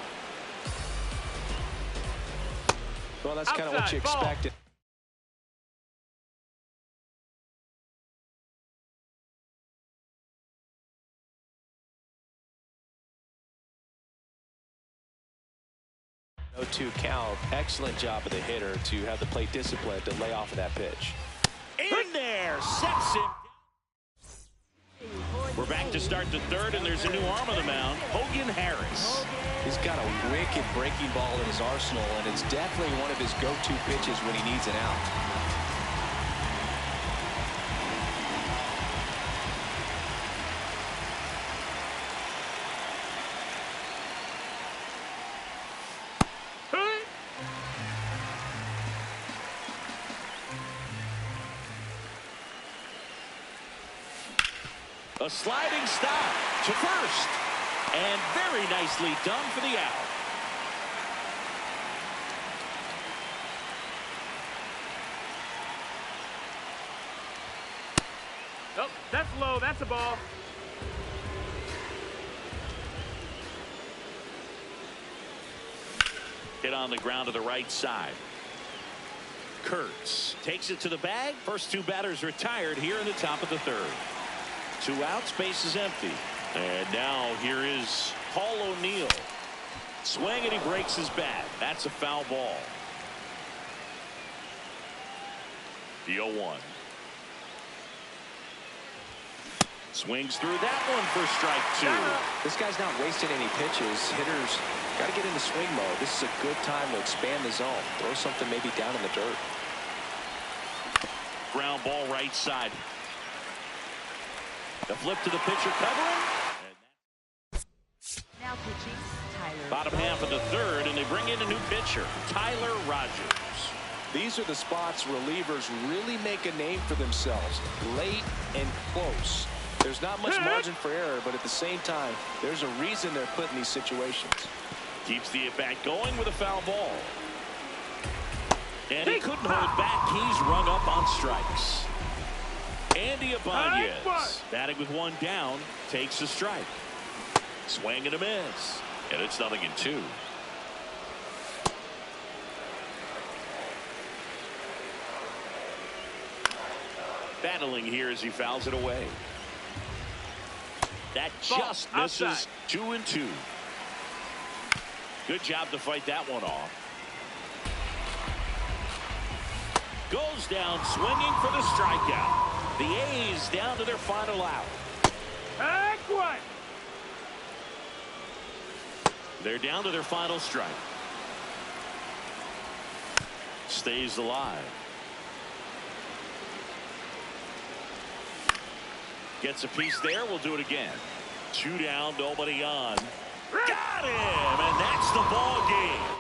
Well, that's kind of what you expected. No 2 count. Excellent job of the hitter to have the plate discipline to lay off of that pitch. In there, sets him. We're back to start the third, and there's a new arm on the mound, Hogan Harris. He's got a wicked breaking ball in his arsenal, and it's definitely one of his go-to pitches when he needs an out. A sliding stop to first, and very nicely done for the out. Oh, that's low. That's a ball. Hit on the ground to the right side. Kurtz takes it to the bag. First two batters retired here in the top of the third. 2 outs, base is empty. And now here is Paul O'Neill. Swing, and he breaks his bat. That's a foul ball. The 0-1. Swings through that one for strike 2. This guy's not wasting any pitches. Hitters got to get into swing mode. This is a good time to expand the zone. Throw something maybe down in the dirt. Ground ball right side. The flip to the pitcher covering. Now pitching, Tyler. Bottom half of the third, and they bring in a new pitcher, Tyler Rogers. These are the spots relievers really make a name for themselves. Late and close. There's not much margin for error, but at the same time, there's a reason they're put in these situations. Keeps the at-bat going with a foul ball. And he couldn't hold back. He's rung up on strikes. Andy Ibanez, batting with 1 down, takes a strike. Swing and a miss. And it's 0-2. Battling here as he fouls it away. That just misses. 2-2. Good job to fight that one off. Goes down swinging for the strikeout. The A's down to their final out. They're down to their final strike. Stays alive. Gets a piece there. We'll do it again. 2 down, nobody on. Got him, and that's the ball game.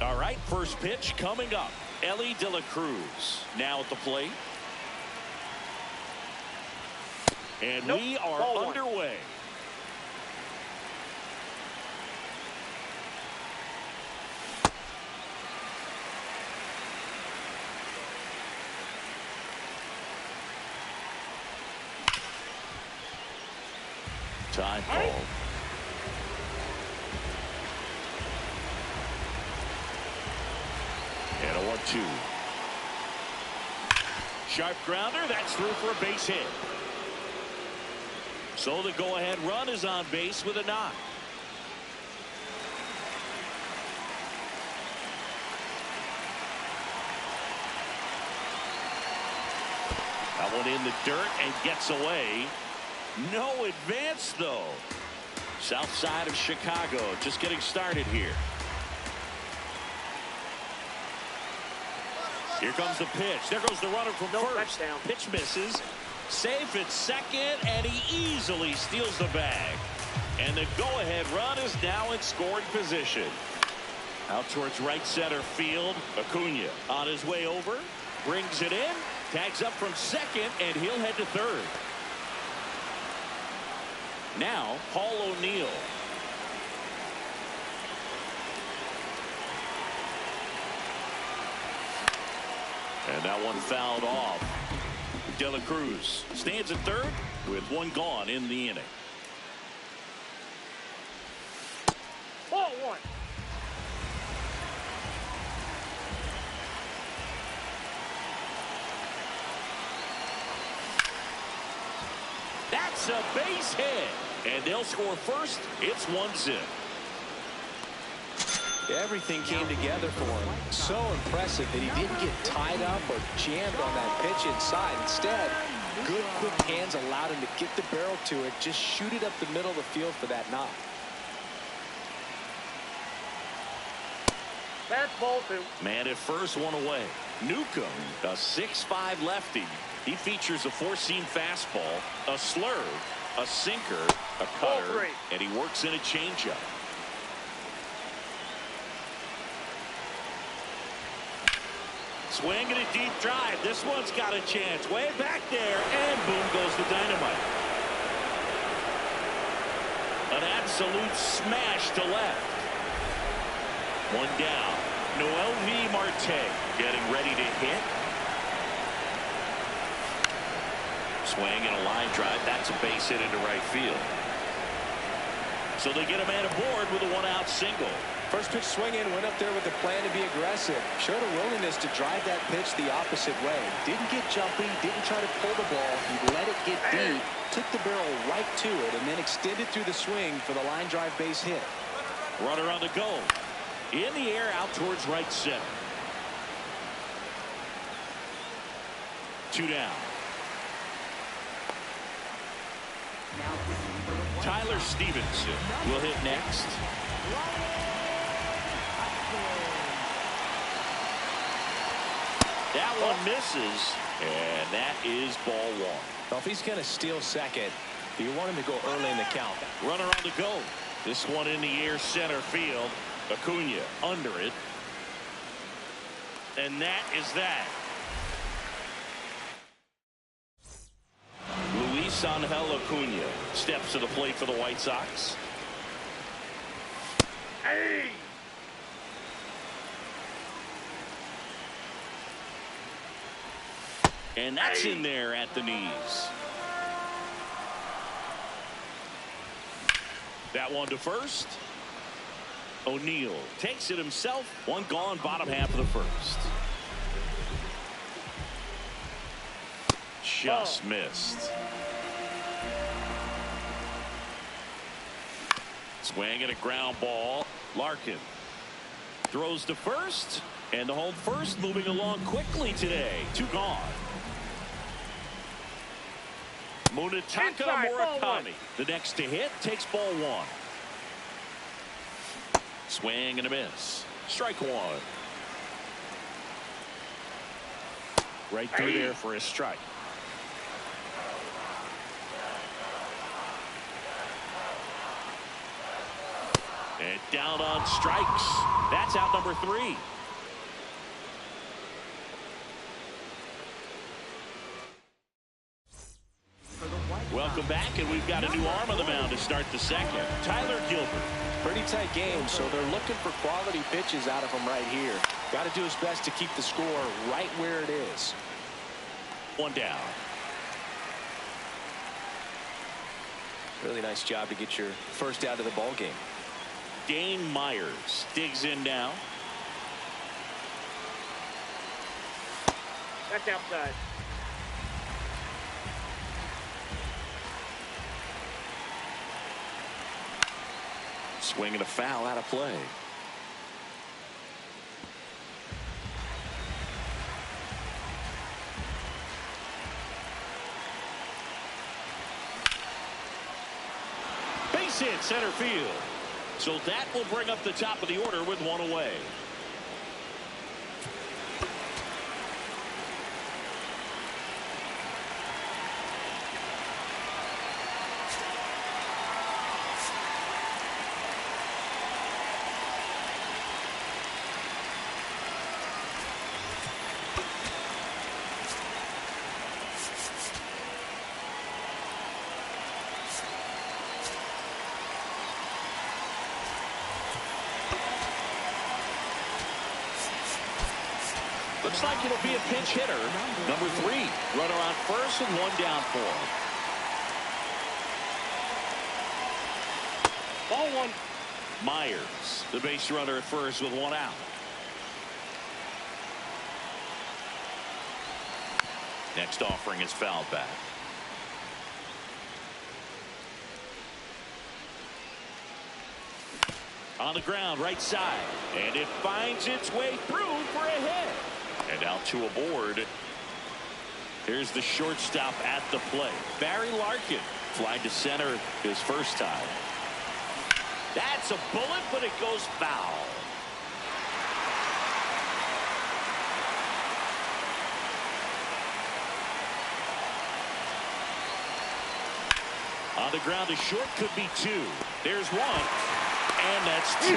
All right, first pitch coming up. Ellie De La Cruz now at the plate. And we are underway. Time call. And a 1-2. Sharp grounder. That's through for a base hit. So the go-ahead run is on base with a knock. That one in the dirt and gets away. No advance, though. South side of Chicago, just getting started here. Here comes the pitch. There goes the runner from first. Touchdown. Pitch misses. Safe at second, and he easily steals the bag. And the go-ahead run is now in scoring position. Out towards right center field. Acuna on his way over. Brings it in. Tags up from second, and he'll head to third. Now, Paul O'Neill. And that one fouled off. De La Cruz stands at third with one gone in the inning. Ball one. That's a base hit. And they'll score first. It's 1-0. Everything came together for him. So impressive that he didn't get tied up or jammed on that pitch inside. Instead, good quick hands allowed him to get the barrel to it, just shoot it up the middle of the field for that knock. That's ball two. Man at first, one away. Newcomb, a 6'5" lefty. He features a four-seam fastball, a slurve, a sinker, a cutter, and he works in a changeup. Swing and a deep drive. This one's got a chance. Way back there, and boom goes the dynamite. An absolute smash to left. One down. Noel V. Marte getting ready to hit. Swing and a line drive. That's a base hit into right field. So they get a man aboard with a one-out single. First pitch swing in, went up there with a plan to be aggressive. Showed a willingness to drive that pitch the opposite way. Didn't get jumpy, didn't try to pull the ball. He let it get deep, took the barrel right to it, and then extended through the swing for the line drive base hit. Runner on the go. In the air out towards right center. Two down. Tyler Stevenson will hit next. That one misses, and that is ball one. Well, if he's going to steal second, you want him to go early in the count. Runner on the go. This one in the air center field. Acuna under it. And that is that. Luis Angel Acuna steps to the plate for the White Sox. Hey! And that's in there at the knees. That one to first. O'Neill takes it himself. One gone, bottom half of the first. Just missed. Swing and a ground ball. Larkin throws to first, and the home first moving along quickly today. Two gone. Munetaka Murakami, the next to hit, takes ball one. Swing and a miss. Strike one. Right through there for a strike. And down on strikes. That's out number 3. Welcome back, and we've got a new arm on the mound to start the second. Tyler Gilbert. Pretty tight game, so they're looking for quality pitches out of him right here. Got to do his best to keep the score right where it is. One down. Really nice job to get your first out of the ball game. Dane Myers digs in now. That's outside. Swing and a foul out of play. base hit center field. So that will bring up the top of the order with one away. Looks like it'll be a pinch hitter. Number 3. Runner on first and one down for him. Ball 1. Myers, the base runner at first with one out. Next offering is fouled back. On the ground, right side. And it finds its way through for a hit. And out to a board. Here's the shortstop at the plate. Barry Larkin flied to center his first time. That's a bullet, but it goes foul. On the ground, a short could be 2. There's 1. And that's 2.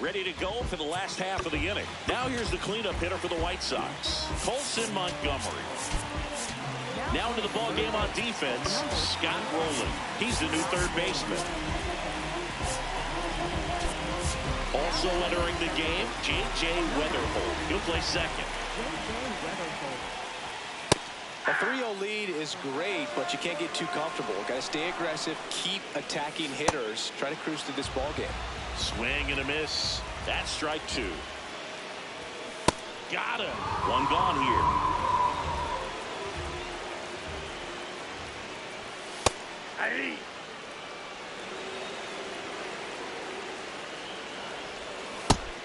Ready to go for the last half of the inning. Now here's the cleanup hitter for the White Sox, Colson Montgomery. Now into the ball game on defense, Scott Rowland. He's the new third baseman. Also entering the game, J.J. Weatherholt. He'll play second. A 3-0 lead is great, but you can't get too comfortable. Got to stay aggressive, keep attacking hitters, try to cruise through this ball game. Swing and a miss. That's strike 2. Got him. One gone here. Hey.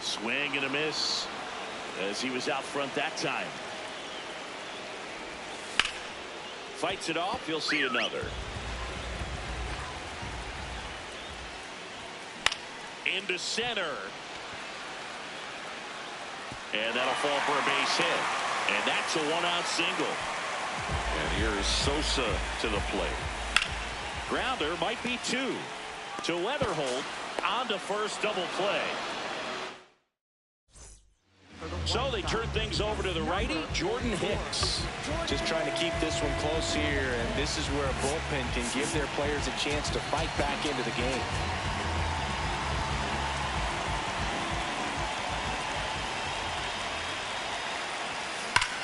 Swing and a miss as he was out front that time. Fights it off. He'll see another. Into center. And that'll fall for a base hit. And that's a one-out single. And here is Sosa to the plate. Grounder might be 2. To Weatherholt. On to first, double play. So they turn things over to the righty, Jordan Hicks. Just trying to keep this one close here, and this is where a bullpen can give their players a chance to fight back into the game.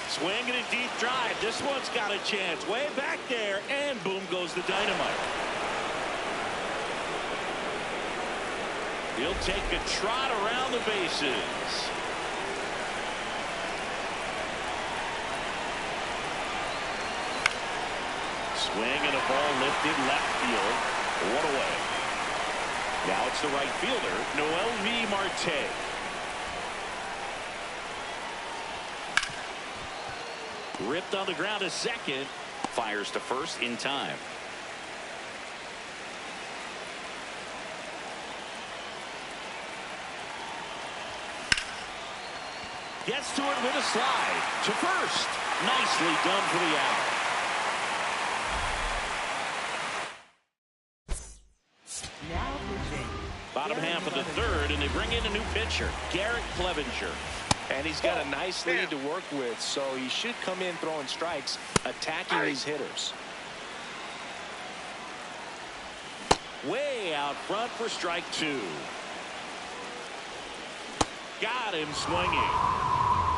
Swinging a deep drive. This one's got a chance. Way back there, and boom goes the dynamite. He'll take a trot around the bases. Swing and a ball lifted left field. One away. Now it's the right fielder, MLB Marte. Ripped on the ground to second. Fires to first in time. Gets to it with a slide. To first. Nicely done for the out. Now pitching. Bottom half of the third, and they bring in a new pitcher, Garrett Clevenger. And he's got a nice lead to work with, so he should come in throwing strikes, attacking these hitters. Way out front for strike 2. Got him swinging.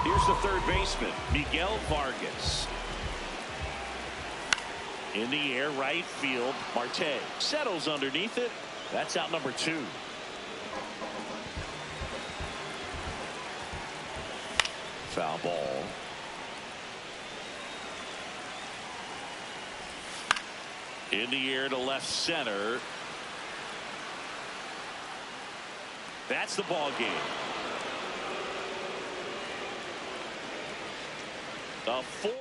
Here's the third baseman, Miguel Vargas. In the air, right field, Marte settles underneath it. That's out number 2. Foul ball. In the air to left center. That's the ball game. A 4-0.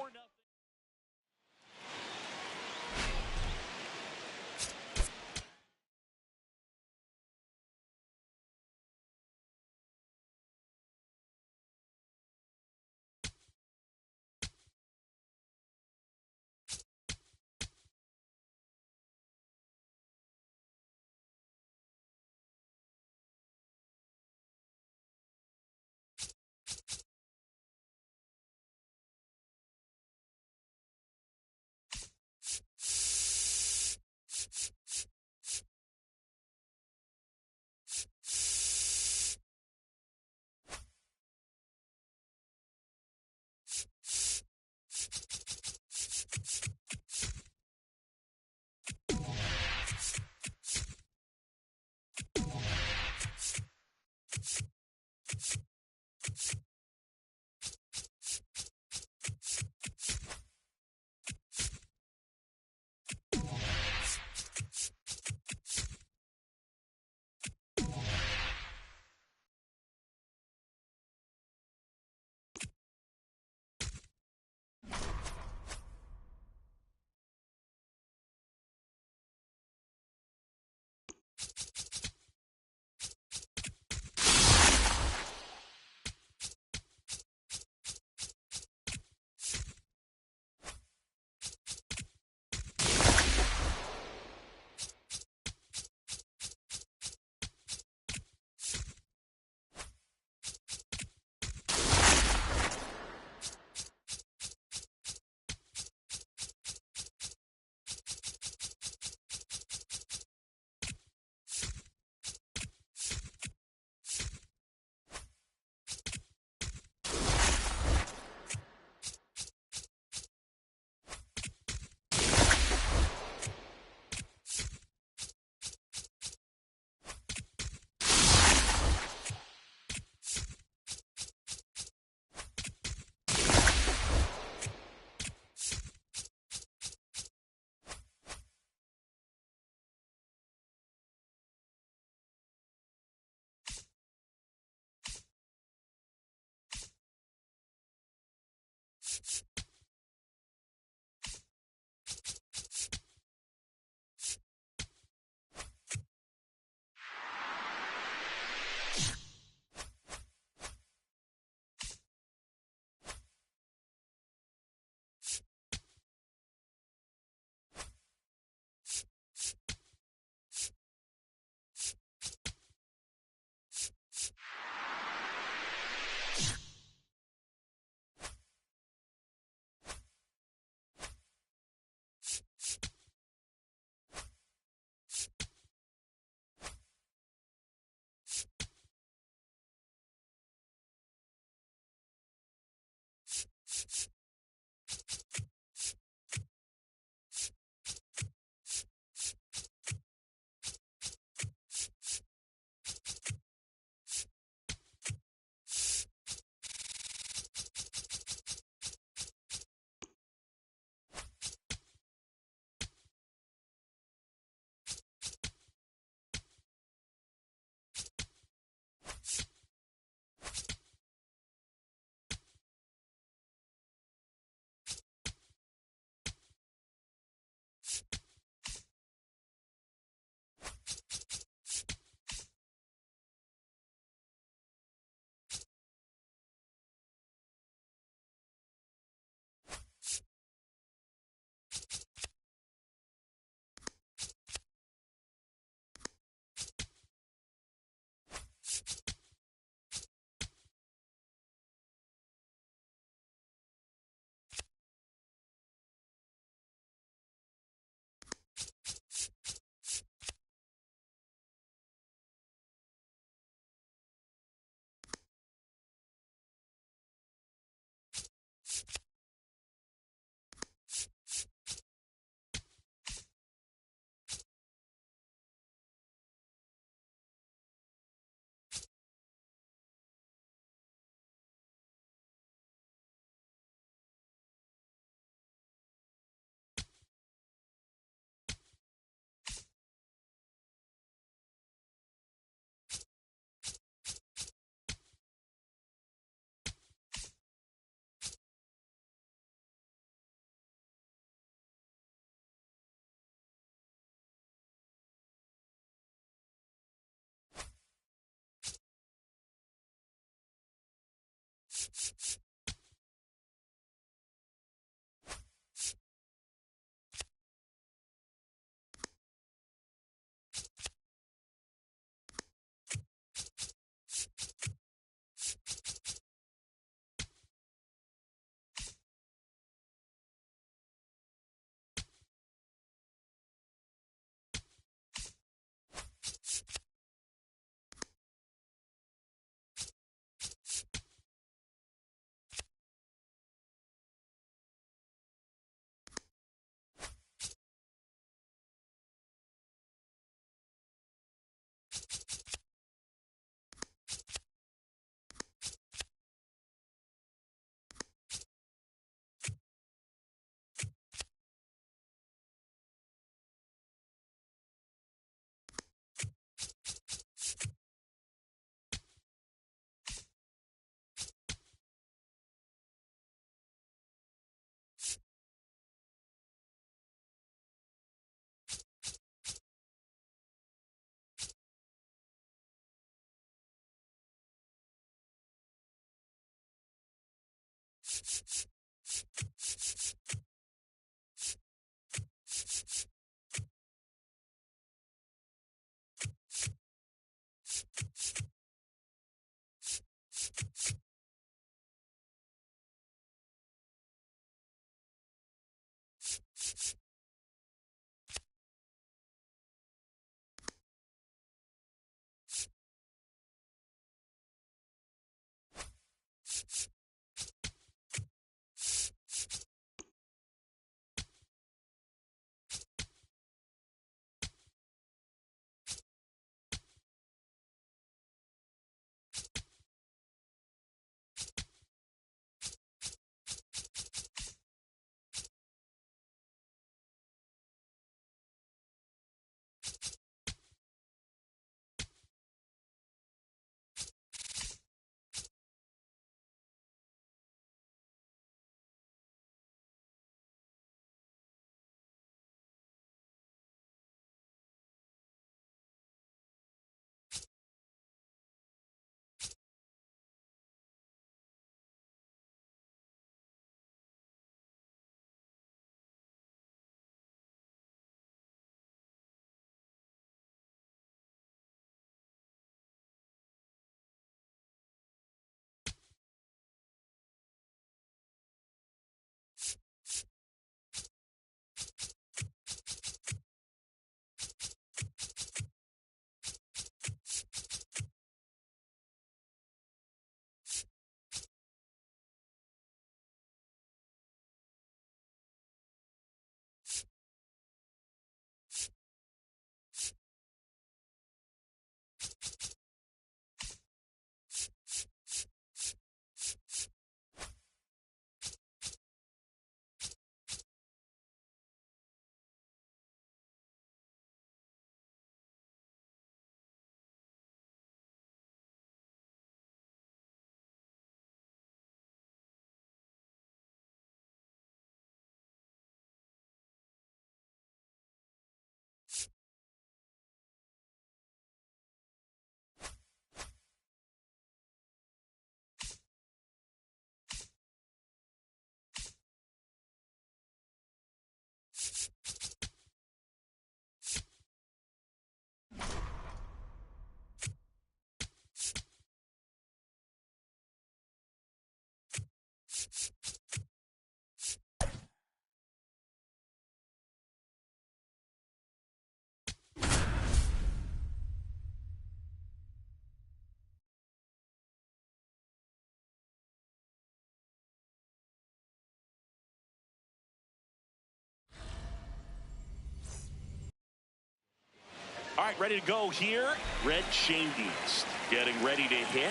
right, ready to go here. Red Shandies getting ready to hit.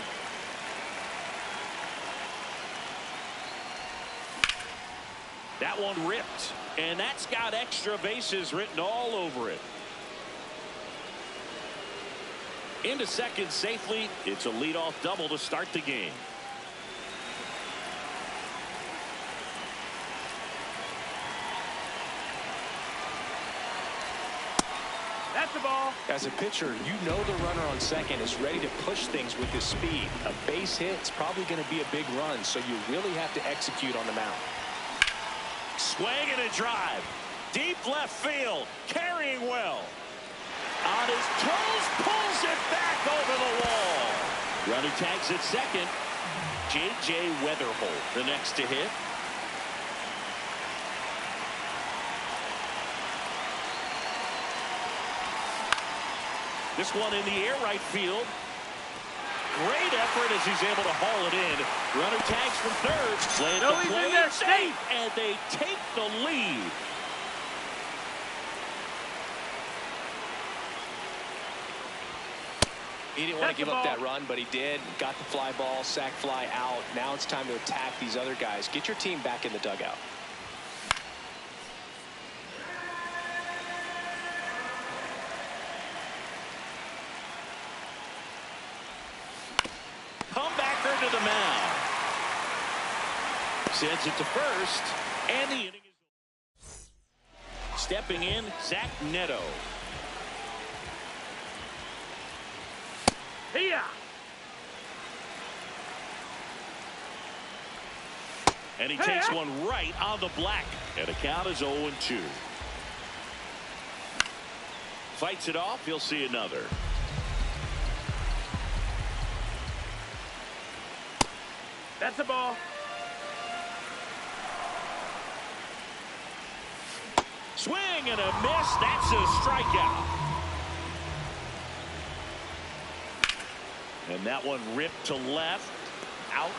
That one ripped, and that's got extra bases written all over it. Into second safely. It's a leadoff double to start the game. That's the ball. As a pitcher, you know the runner on second is ready to push things with his speed. A base hit is probably going to be a big run, so you really have to execute on the mound. Swing and a drive. Deep left field. Carrying well. On his toes, pulls it back over the wall. Runner tags at second. J.J. Weatherholt, the next to hit. This one in the air, right field. Great effort as he's able to haul it in. Runner tags from third. Play No, at the he's in plate. there, Safe, and they take the lead. He didn't want to give up that run, but he did. Got the fly ball, sac fly out. Now it's time to attack these other guys. Get your team back in the dugout. Comebacker to the mound. Sends it to first, and the inning is over. Stepping in, Zach Neto. Here. And he takes one right on the black. And the count is 0-2. Fights it off. He'll see another. That's the ball. Swing and a miss. That's a strikeout. And that one ripped to left. Out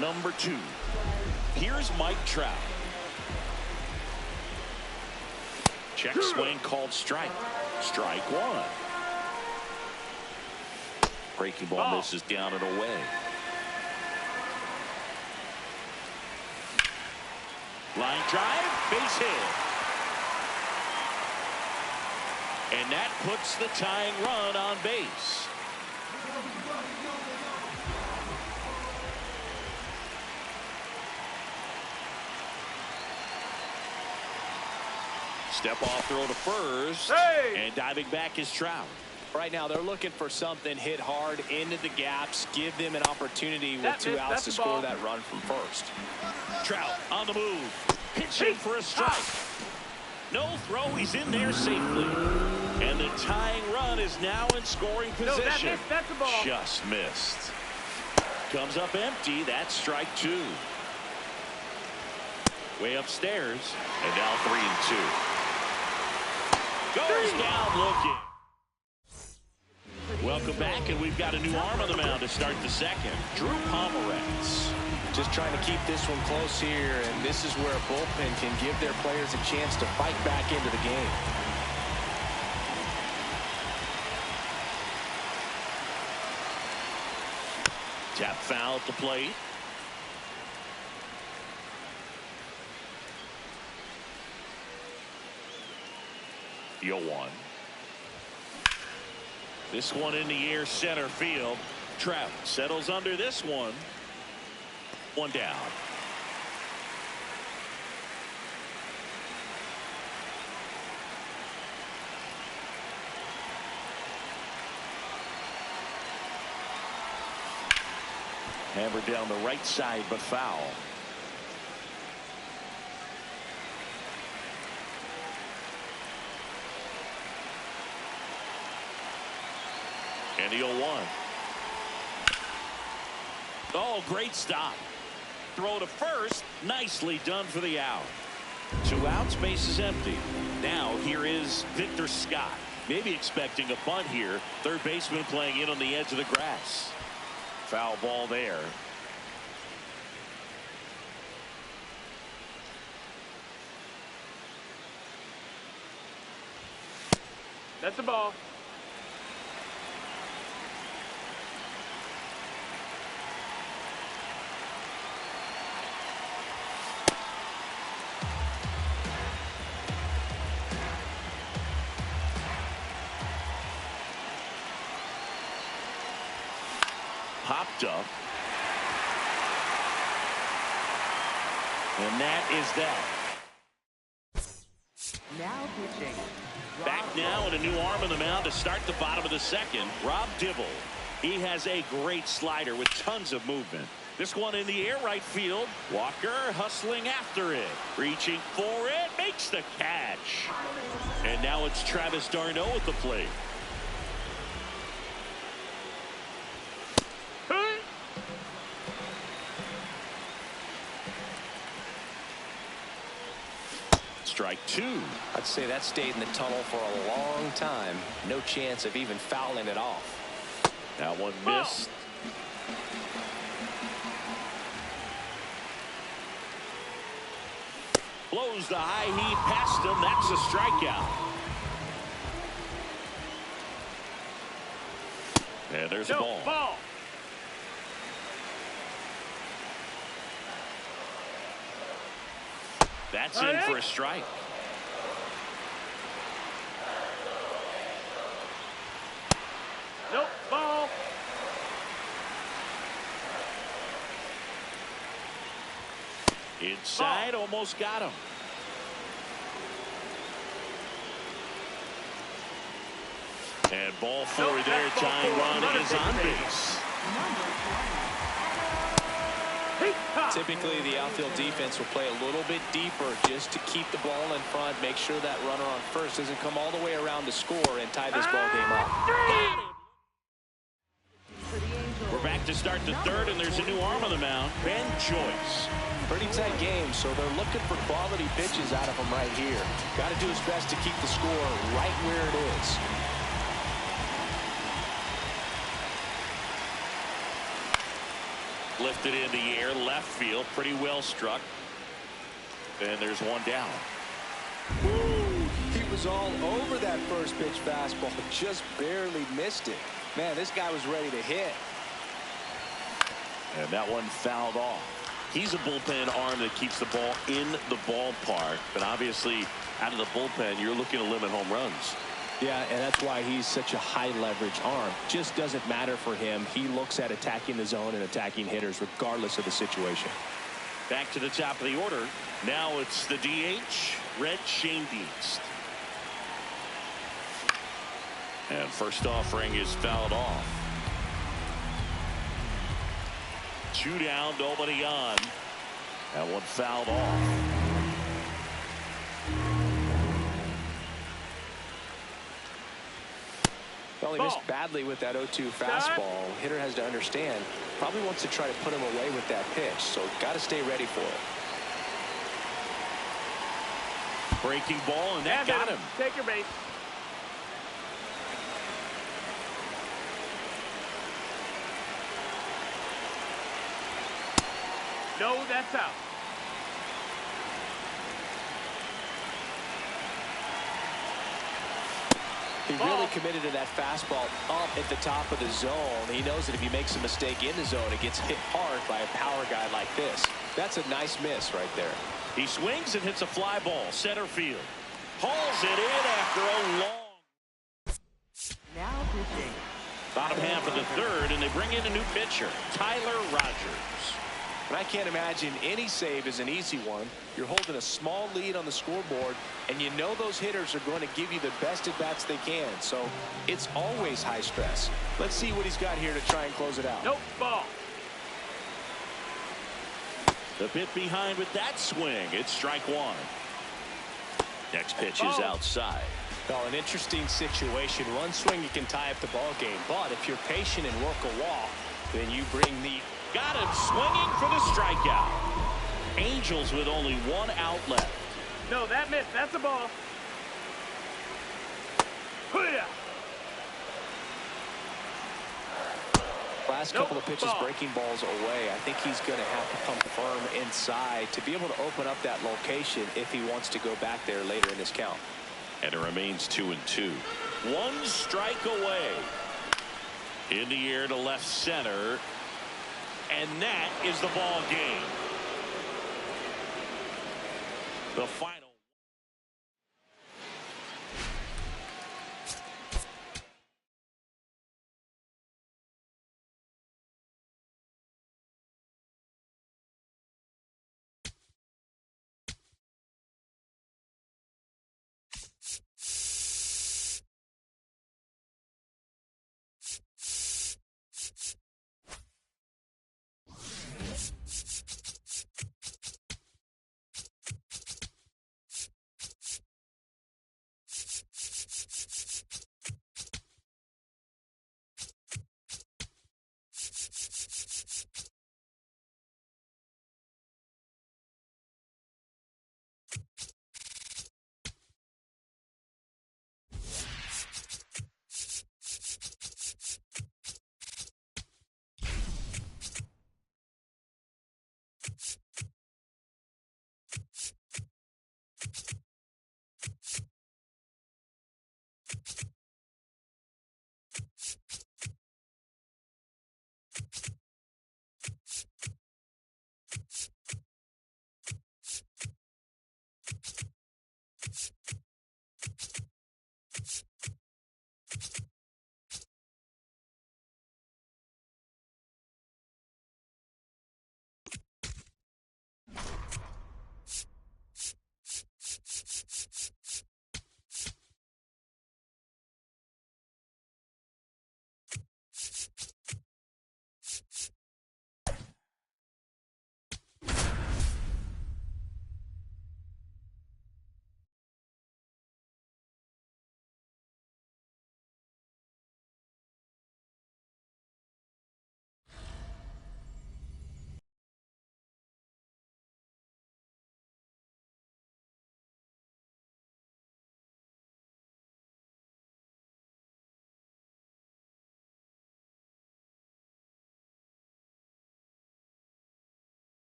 number 2. Here's Mike Trout. Check swing called strike. Strike 1. Breaking ball misses down and away. Line drive, base hit. And that puts the tying run on base. Step off throw to first. And diving back is Trout. Right now they're looking for something hit hard into the gaps. Give them an opportunity with 2 outs to score that run from first. Trout on the move. Pitching for a strike. No throw. He's in there safely. And the tying run is now in scoring position. That's the ball. Just missed. Comes up empty. That's strike 2. Way upstairs. And now 3-2. Goes down looking. Welcome back, and we've got a new arm on the mound to start the second. Drew Pomeranz. Just trying to keep this one close here, and this is where a bullpen can give their players a chance to fight back into the game. Tap foul at the plate. The 0-1. This one in the air, center field. Trout settles under this one. One down. Hammered down the right side, but foul. And the 0-1. Oh, great stop. Throw to first. Nicely done for the out. 2 outs, base is empty. Now here is Victor Scott. Maybe expecting a bunt here. Third baseman playing in on the edge of the grass. Foul ball there. That's the ball. popped up. And that is that. Now pitching. Back now and a new arm on the mound to start the bottom of the second. Rob Dibble. He has a great slider with tons of movement. This one in the air right field. Walker hustling after it. Reaching for it. Makes the catch. And now it's Travis d'Arnaud at the plate. Strike two. I'd say that stayed in the tunnel for a long time. No chance of even fouling it off. That one missed. Blows the high heat past him. That's a strikeout. And there's a ball. That's in for a strike. Nope, ball. Inside, almost got him. And ball four there. Tying run is on base. Typically, the outfield defense will play a little bit deeper just to keep the ball in front, make sure that runner on first doesn't come all the way around to score and tie this ball game up. We're back to start the third, and there's a new arm on the mound. Ben Joyce. Pretty tight game, so they're looking for quality pitches out of him right here. Got to do his best to keep the score right where it is. Lifted in the air, left field, pretty well struck. And there's one down. Woo! He was all over that first pitch fastball, just barely missed it. Man, this guy was ready to hit. And that one fouled off. He's a bullpen arm that keeps the ball in the ballpark, but obviously out of the bullpen, you're looking to limit home runs. Yeah, and that's why he's such a high leverage arm. Just doesn't matter for him. He looks at attacking the zone and attacking hitters regardless of the situation. Back to the top of the order. Now it's the DH, Red Schoendienst. And first offering is fouled off. 2 down, nobody on. That one fouled off. Well, he missed badly with that 0-2 fastball. Hitter has to understand, probably wants to try to put him away with that pitch, so got to stay ready for it. Breaking ball, and that got him. Take your base. No, that's out. He really committed to that fastball up at the top of the zone. He knows that if he makes a mistake in the zone, it gets hit hard by a power guy like this. That's a nice miss right there. He swings and hits a fly ball, center field. Hauls it in after a long. Now pitching. Bottom half of the third, and they bring in a new pitcher, Tyler Rogers. And I can't imagine any save is an easy one. You're holding a small lead on the scoreboard, and you know those hitters are going to give you the best at-bats they can. So it's always high stress. Let's see what he's got here to try and close it out. Nope, ball. The bit behind with that swing. It's strike one. Next pitch is outside. Well, an interesting situation. One swing, you can tie up the ball game. But if you're patient and work a walk, then you bring the... Got him swinging for the strikeout. Angels with only 1 out left. No, that missed. That's a ball. Last couple of pitches breaking balls away. I think he's going to have to pump firm inside to be able to open up that location if he wants to go back there later in this count. And it remains 2-2. 1 strike away. In the air to left center. And that is the ball game. The final.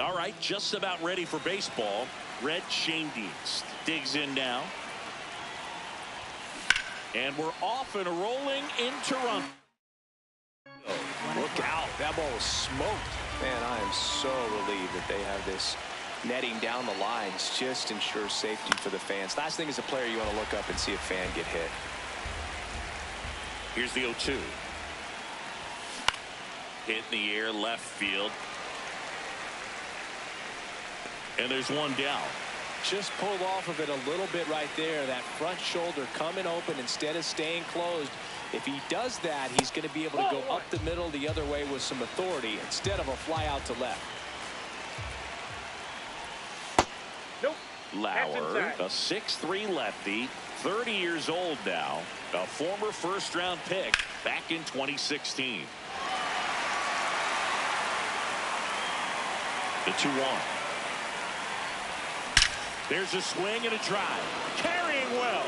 All right, just about ready for baseball. Red Schoendienst digs in now. And we're off and rolling in Toronto. Look out. That ball was smoked. Man, I am so relieved that they have this netting down the lines. Just ensures safety for the fans. Last thing as a player, you want to look up and see a fan get hit. Here's the 0-2. Hit in the air, left field. And there's one down. Just pulled off of it a little bit right there. That front shoulder coming open instead of staying closed. If he does that, he's going to be able to go up the middle the other way with some authority instead of a fly out to left. Nope. Lauer, a 6'3" lefty, 30 years old now, a former first-round pick back in 2016. The 2-1. There's a swing and a drive. Carrying well.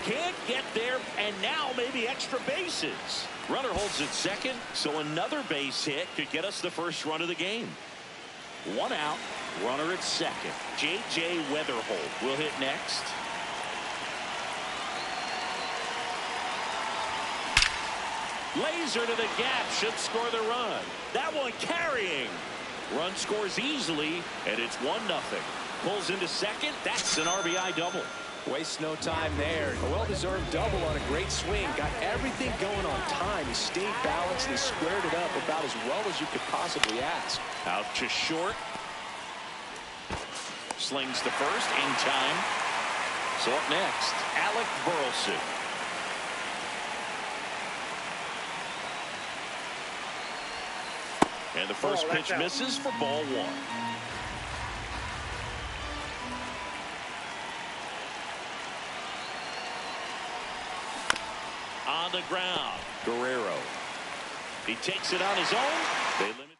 Can't get there, and now maybe extra bases. Runner holds at second, so another base hit could get us the first run of the game. One out, runner at second. J.J. Weatherholt will hit next. Laser to the gap, should score the run. That one carrying. Run scores easily, and it's 1-0. Pulls into second. That's an RBI double. Wastes no time there. A well-deserved double on a great swing. Got everything going on time. He stayed balanced and he squared it up about as well as you could possibly ask. Out to short. Slings to first in time. So up next, Alec Burleson. And the first pitch misses for ball one. On the ground, Guerrero. He takes it on his own. They limit.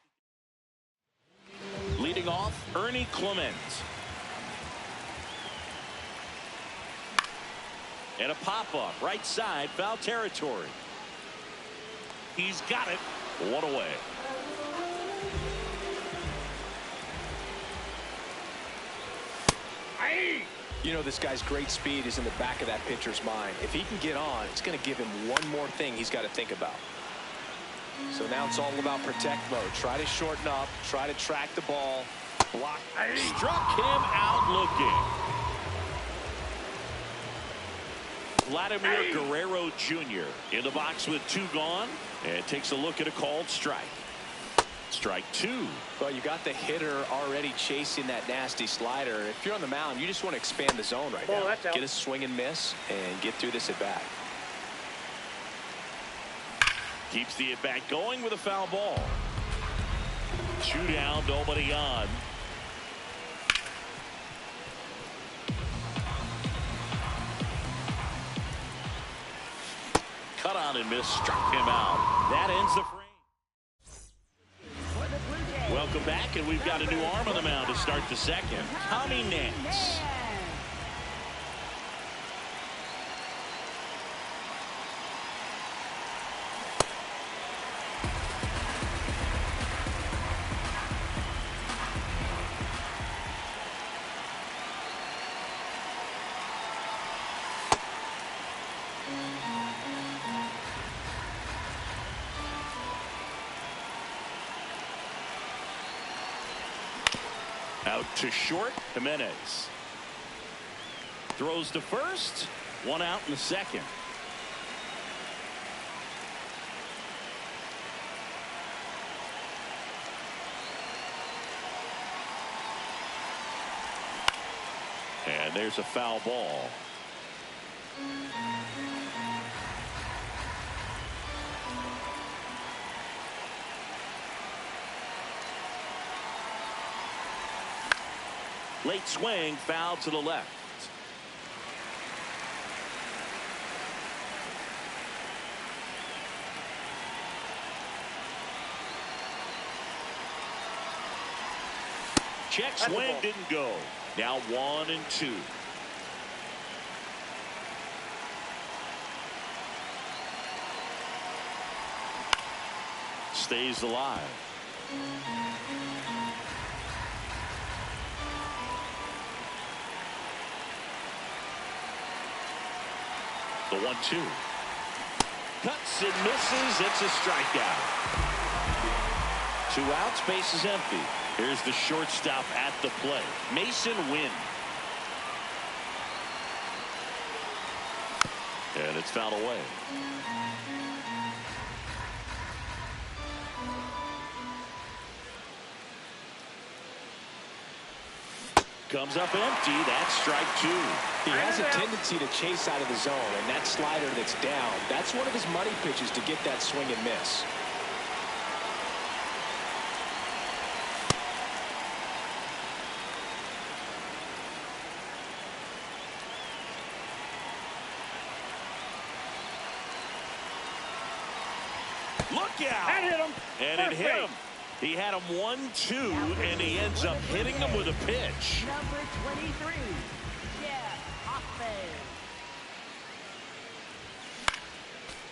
Leading off, Ernie Clement. And a pop-up, right side, foul territory. He's got it. One away. You know, this guy's great speed is in the back of that pitcher's mind. If he can get on, it's going to give him one more thing he's got to think about. So now it's all about protect mode. Try to shorten up, try to track the ball, block. Struck him out looking. Vladimir Guerrero Jr. in the box with 2 gone, and takes a look at a called strike. Strike 2. Well, you got the hitter already chasing that nasty slider. If you're on the mound, you just want to expand the zone right now. Get a swing and miss and get through this at bat. Keeps the at bat going with a foul ball. 2 down, nobody on. Cut on and miss, struck him out. That ends the frame. Welcome back, and we've got a new arm on the mound to start the second. Tommy Nance. Out to short, Jimenez. Throws to first. 1 out in the second. And there's a foul ball. Late swing, foul to the left. Check swing, didn't go. Now 1-2. Stays alive. The 1-2. Cuts and misses. It's a strikeout. 2 outs, base is empty. Here's the shortstop at the plate, Mason Wynn. And it's fouled away. Comes up empty. That's strike 2. He has a tendency to chase out of the zone, and that slider that's down, that's one of his money pitches to get that swing and miss. Look out! That hit him. And it hit him. He had him 1-2, and he ends up hitting him with a pitch. Number 23, Jeff Hoffman.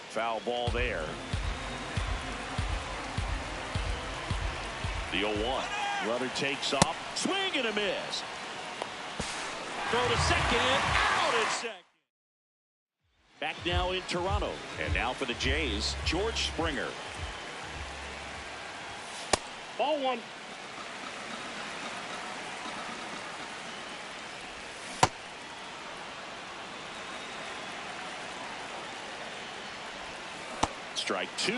Foul ball there. The 0-1. Runner takes off. Swing and a miss. Throw to second. Out at second. Back now in Toronto. And now for the Jays, George Springer. Ball 1. Strike 2.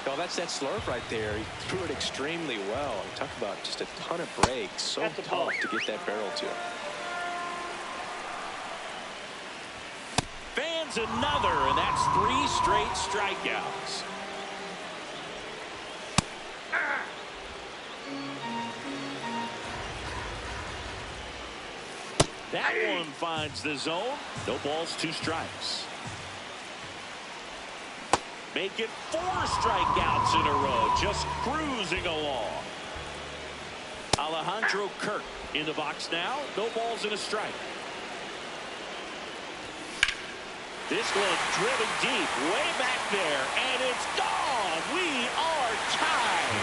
No, that's that slurve right there. He threw it extremely well. Talk about just a ton of breaks. So tough to get that barrel to. Fans another, and that's 3 straight strikeouts. That one finds the zone. No balls, 2 strikes. Make it 4 strikeouts in a row. Just cruising along. Alejandro Kirk in the box now. No balls and a strike. This one driven deep, way back there, and it's gone. We are tied.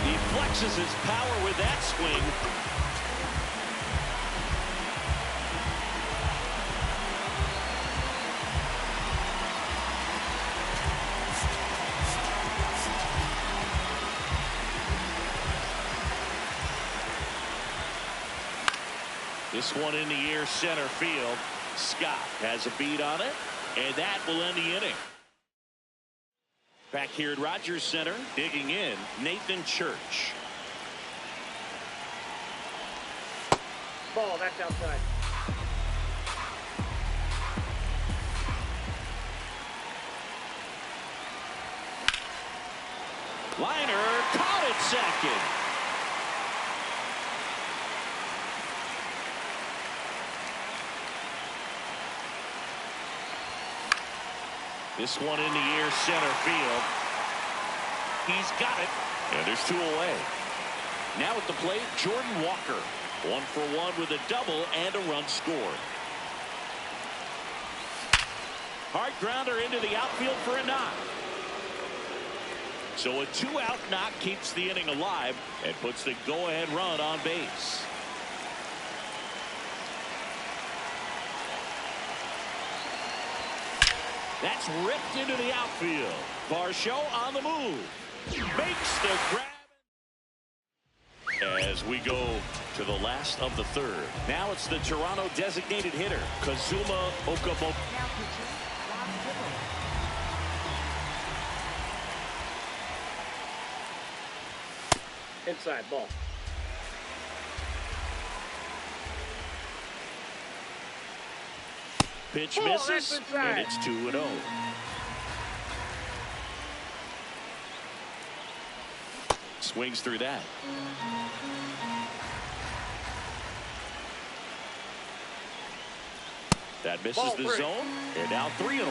He flexes his power with that swing. This one in the air center field. Scott has a beat on it, and that will end the inning. Back here at Rogers Center, digging in, Nathan Church. Ball, that's outside. Liner caught at second. This one in the air center field. He's got it. And there's 2 away. Now at the plate, Jordan Walker. 1 for 1 with a double and a run scored. Hard grounder into the outfield for a knock. So a 2-out knock keeps the inning alive and puts the go-ahead run on base. That's ripped into the outfield. Varsho on the move. Makes the grab. As we go to the last of the third. Now it's the Toronto designated hitter, Kazuma Okamoto. Now pitching, Rob Dibble. Inside, ball. Pitch Oh, misses, that's inside. and it's 2-0. Swings through that. That misses Ball the 3. zone, and now 3-1.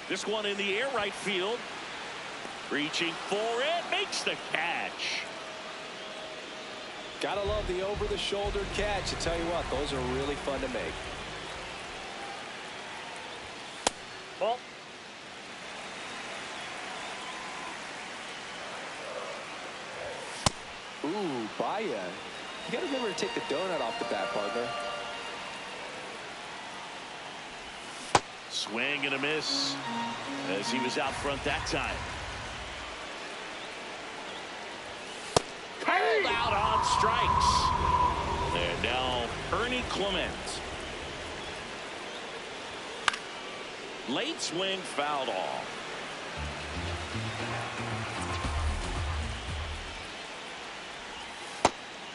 This one in the air right field. Reaching for it, makes the catch. Gotta love the over-the-shoulder catch. I tell you what, those are really fun to make. Ball. Ooh, Baya. You gotta remember to take the donut off the bat, partner. Swing and a miss as he was out front that time. Called out on strikes. And now Ernie Clement. Late swing fouled off.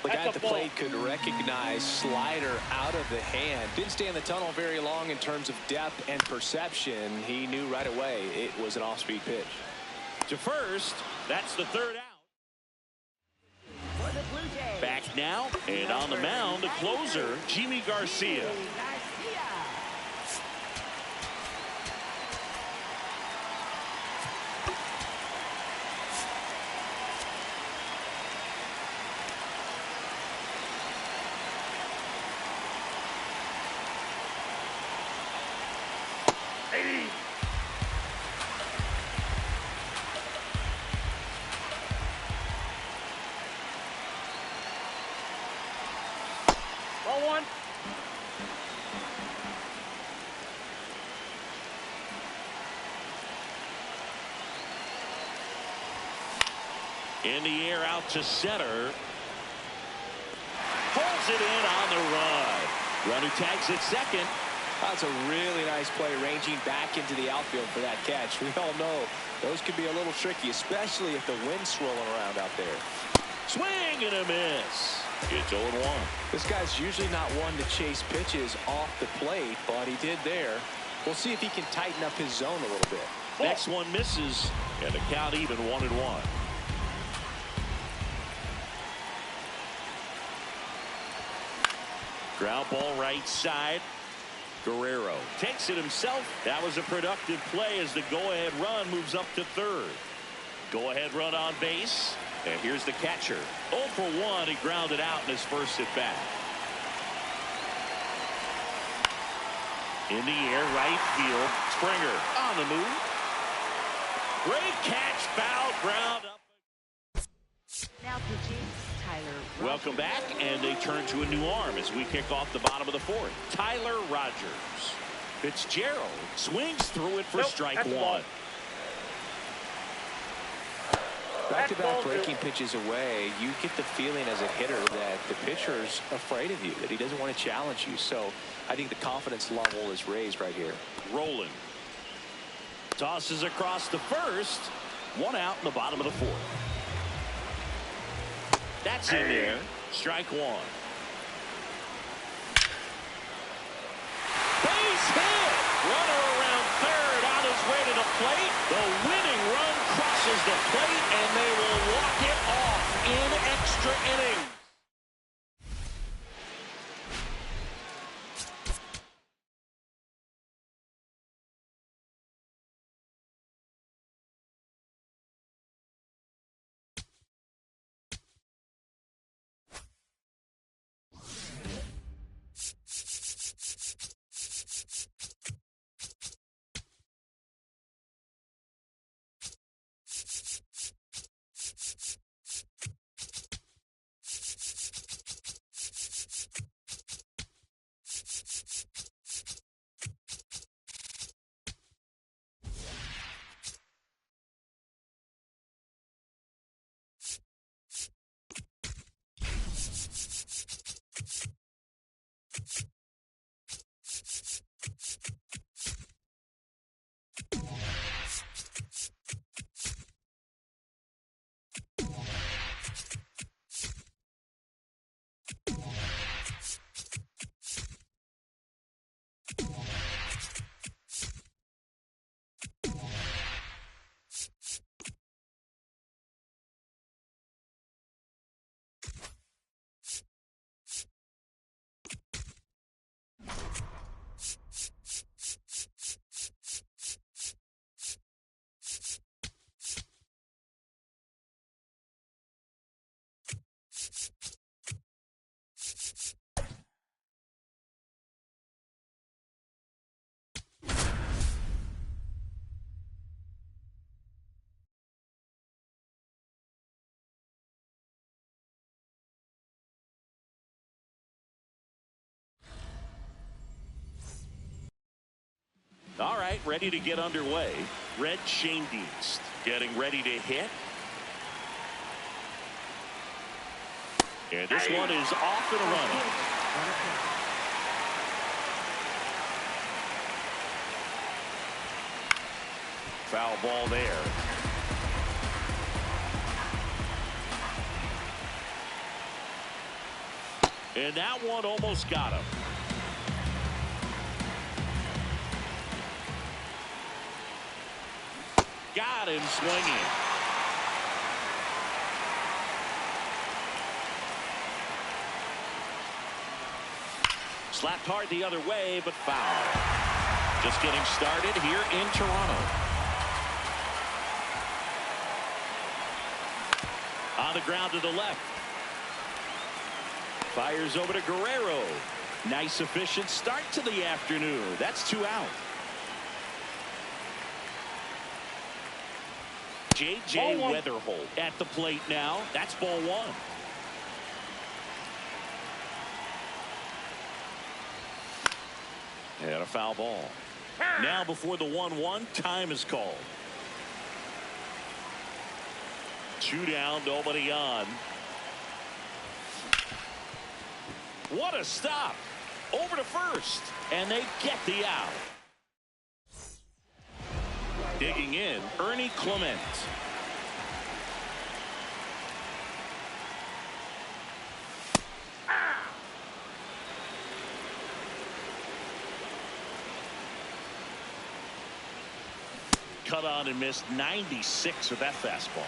The guy That's at the a ball. plate could recognize slider out of the hand. Didn't stay in the tunnel very long in terms of depth and perception. He knew right away it was an off-speed pitch. To first, that's the third out. For the Blue Jays. Back now, and on the mound, the closer, Jimmy Garcia. Garcia. Ball 1. In the air out to center. Pulls it in on the run. Runner tags at second. That's a really nice play, ranging back into the outfield for that catch. We all know those can be a little tricky, especially if the wind's swirling around out there. Swing and a miss. It's 0-1. This guy's usually not one to chase pitches off the plate, but he did there. We'll see if he can tighten up his zone a little bit. Next one misses, and the count even 1-1. Ground ball right side. Guerrero takes it himself. That was a productive play as the go-ahead run moves up to third. Go-ahead run on base. And here's the catcher. 0 for 1. He grounded out in his first at bat. In the air, right field. Springer on the move. Great catch, foul, ground up. Now pitching, Tyler Rogers. Welcome back, and they turn to a new arm as we kick off the bottom of the fourth. Tyler Rogers. Fitzgerald swings through it for Nope, strike that's a 1. ball. Back-to-back breaking pitches away, you get the feeling as a hitter that the pitcher's afraid of you, that he doesn't want to challenge you. So I think the confidence level is raised right here. Rolling. Tosses across the first. One out in the bottom of the fourth. That's in there. Strike one. Base hit. Runner around third on his way to the plate. The winning run crosses the plate, and they will walk it off in extra innings. All right, ready to get underway. Red Schoendienst getting ready to hit. And this one is off and running. Foul ball there. And that one almost got him. Got him swinging. Slapped hard the other way, but foul. Just getting started here in Toronto. On the ground to the left. Fires over to Guerrero. Nice efficient start to the afternoon. That's 2 out. J.J. Weatherholt at the plate now. That's ball one. And a foul ball. Now before the 1-1, time is called. 2 down, nobody on. What a stop. Over to first. And they get the out. Digging in, Ernie Clement. Cut on and missed 96 with that fastball.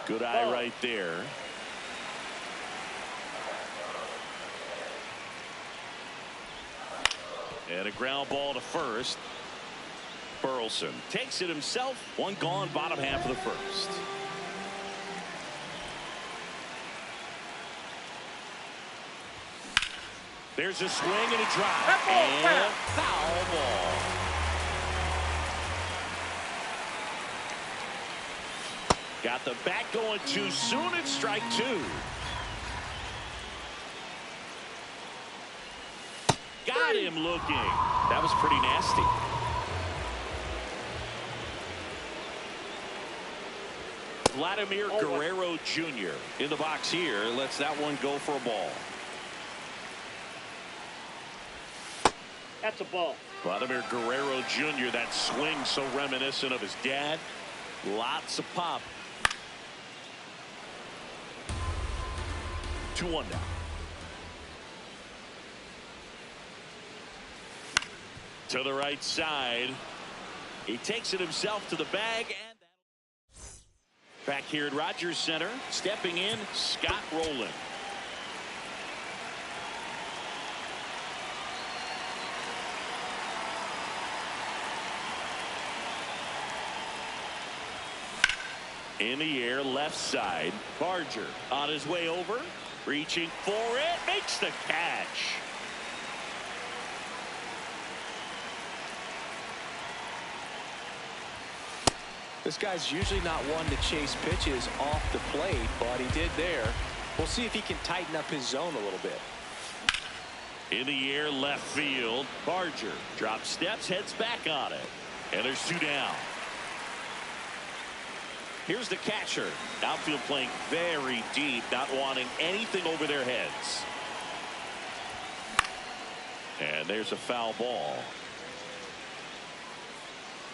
Good eye right there. And a ground ball to first. Burleson takes it himself. One gone, bottom half of the first. There's a swing and a drive. And foul ball. Got the bat going too soon. It's strike 2. Got him looking. That was pretty nasty. Vladimir Guerrero Jr. in the box here. Lets that one go for a ball. That's a ball. Vladimir Guerrero Jr. That swing so reminiscent of his dad. Lots of pop. 2-1 now. To the right side. He takes it himself to the bag. And back here at Rogers Center. Stepping in, Scott Rowland. In the air, left side. Barger on his way over. Reaching for it. Makes the catch. This guy's usually not one to chase pitches off the plate, but he did there. We'll see if he can tighten up his zone a little bit. In the air, left field. Barger drops steps, heads back on it. And there's 2 down. Here's the catcher. Outfield playing very deep, not wanting anything over their heads. And there's a foul ball.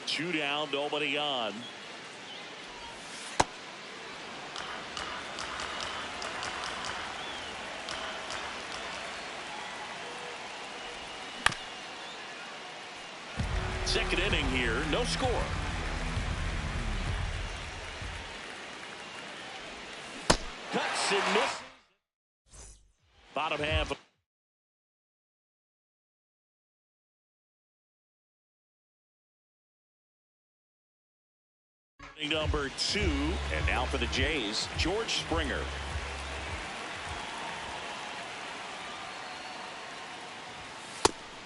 2 down, nobody on. Second inning here, no score. Cuts and misses. Bottom half. Number 2, and now for the Jays, George Springer.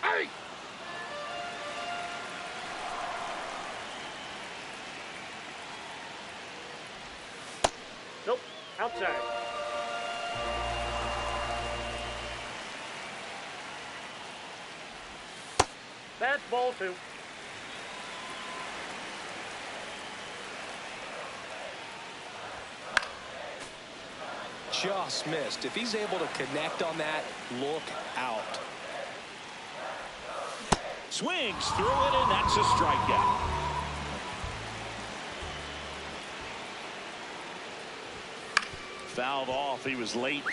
Hey! Nope. Outside. That's ball 2. Just missed. If he's able to connect on that, look out. Swings through it, and that's a strikeout. Fouled off. He was late.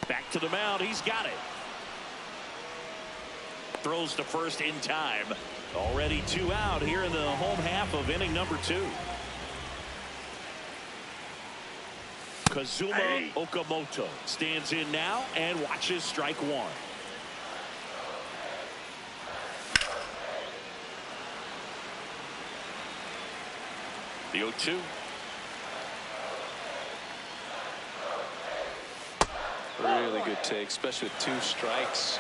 Back to the mound. He's got it. Throws to first in time. Already 2 out here in the home half of inning number 2. Kazuma Okamoto stands in now and watches strike 1. The 0-2. Really good take, especially with 2 strikes.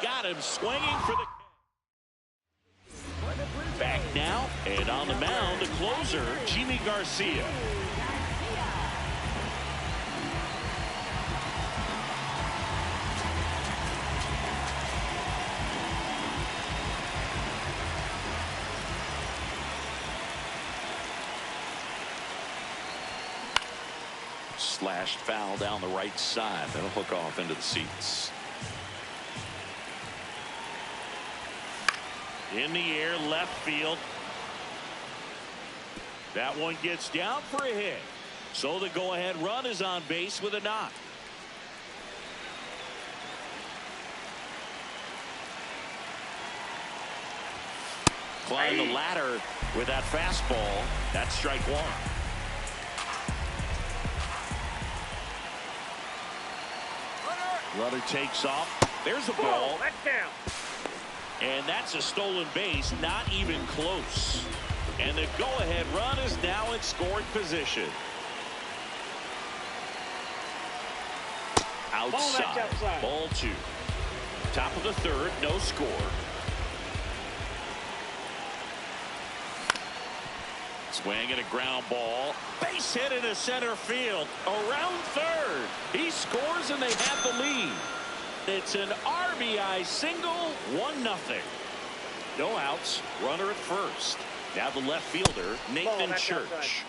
Got him swinging for the. Back now, and on the mound, the closer, Jimmy Garcia. Slashed foul down the right side. That'll hook off into the seats. In the air, left field. That one gets down for a hit. So the go-ahead run is on base with a knock. Climb the ladder with that fastball. That's strike 1. Runner takes off. There's a ball. That's down. And that's a stolen base, not even close. And the go-ahead run is now in scoring position. Outside. Ball 2. Top of the 3rd, no score. Swing and a ground ball. Base hit into center field. Around third. He scores and they have the lead. It's an RBI single. 1-0. No outs. Runner at first. Now the left fielder, Nathan Church. Outside.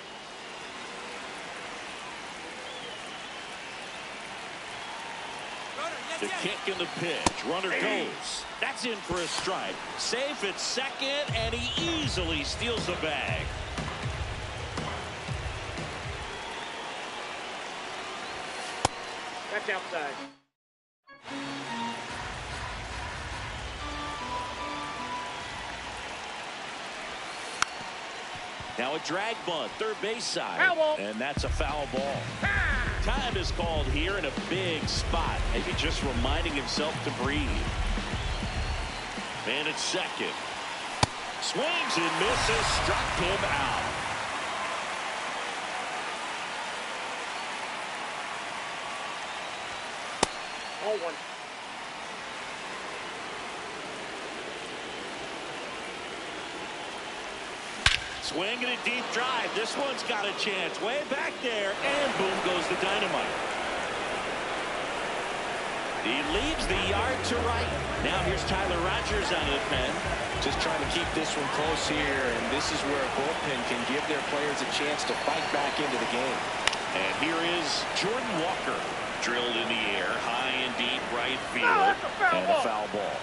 The kick and the pitch. Runner goes. That's in for a strike. Safe at second, and he easily steals the bag. That's outside. Now a drag bunt, third base side. Foul ball. And that's a foul ball. Time is called here in a big spot. Maybe just reminding himself to breathe. And it's second. Swings and misses. Struck him out. Oh, one. Swing and a deep drive. This one's got a chance. Way back there. And boom goes the dynamite. He leaves the yard to right. Now here's Tyler Rogers out of the pen. Just trying to keep this one close here, and this is where a bullpen can give their players a chance to fight back into the game. And here is Jordan Walker. Drilled in the air, high and deep right field. that's a foul and ball. a foul ball.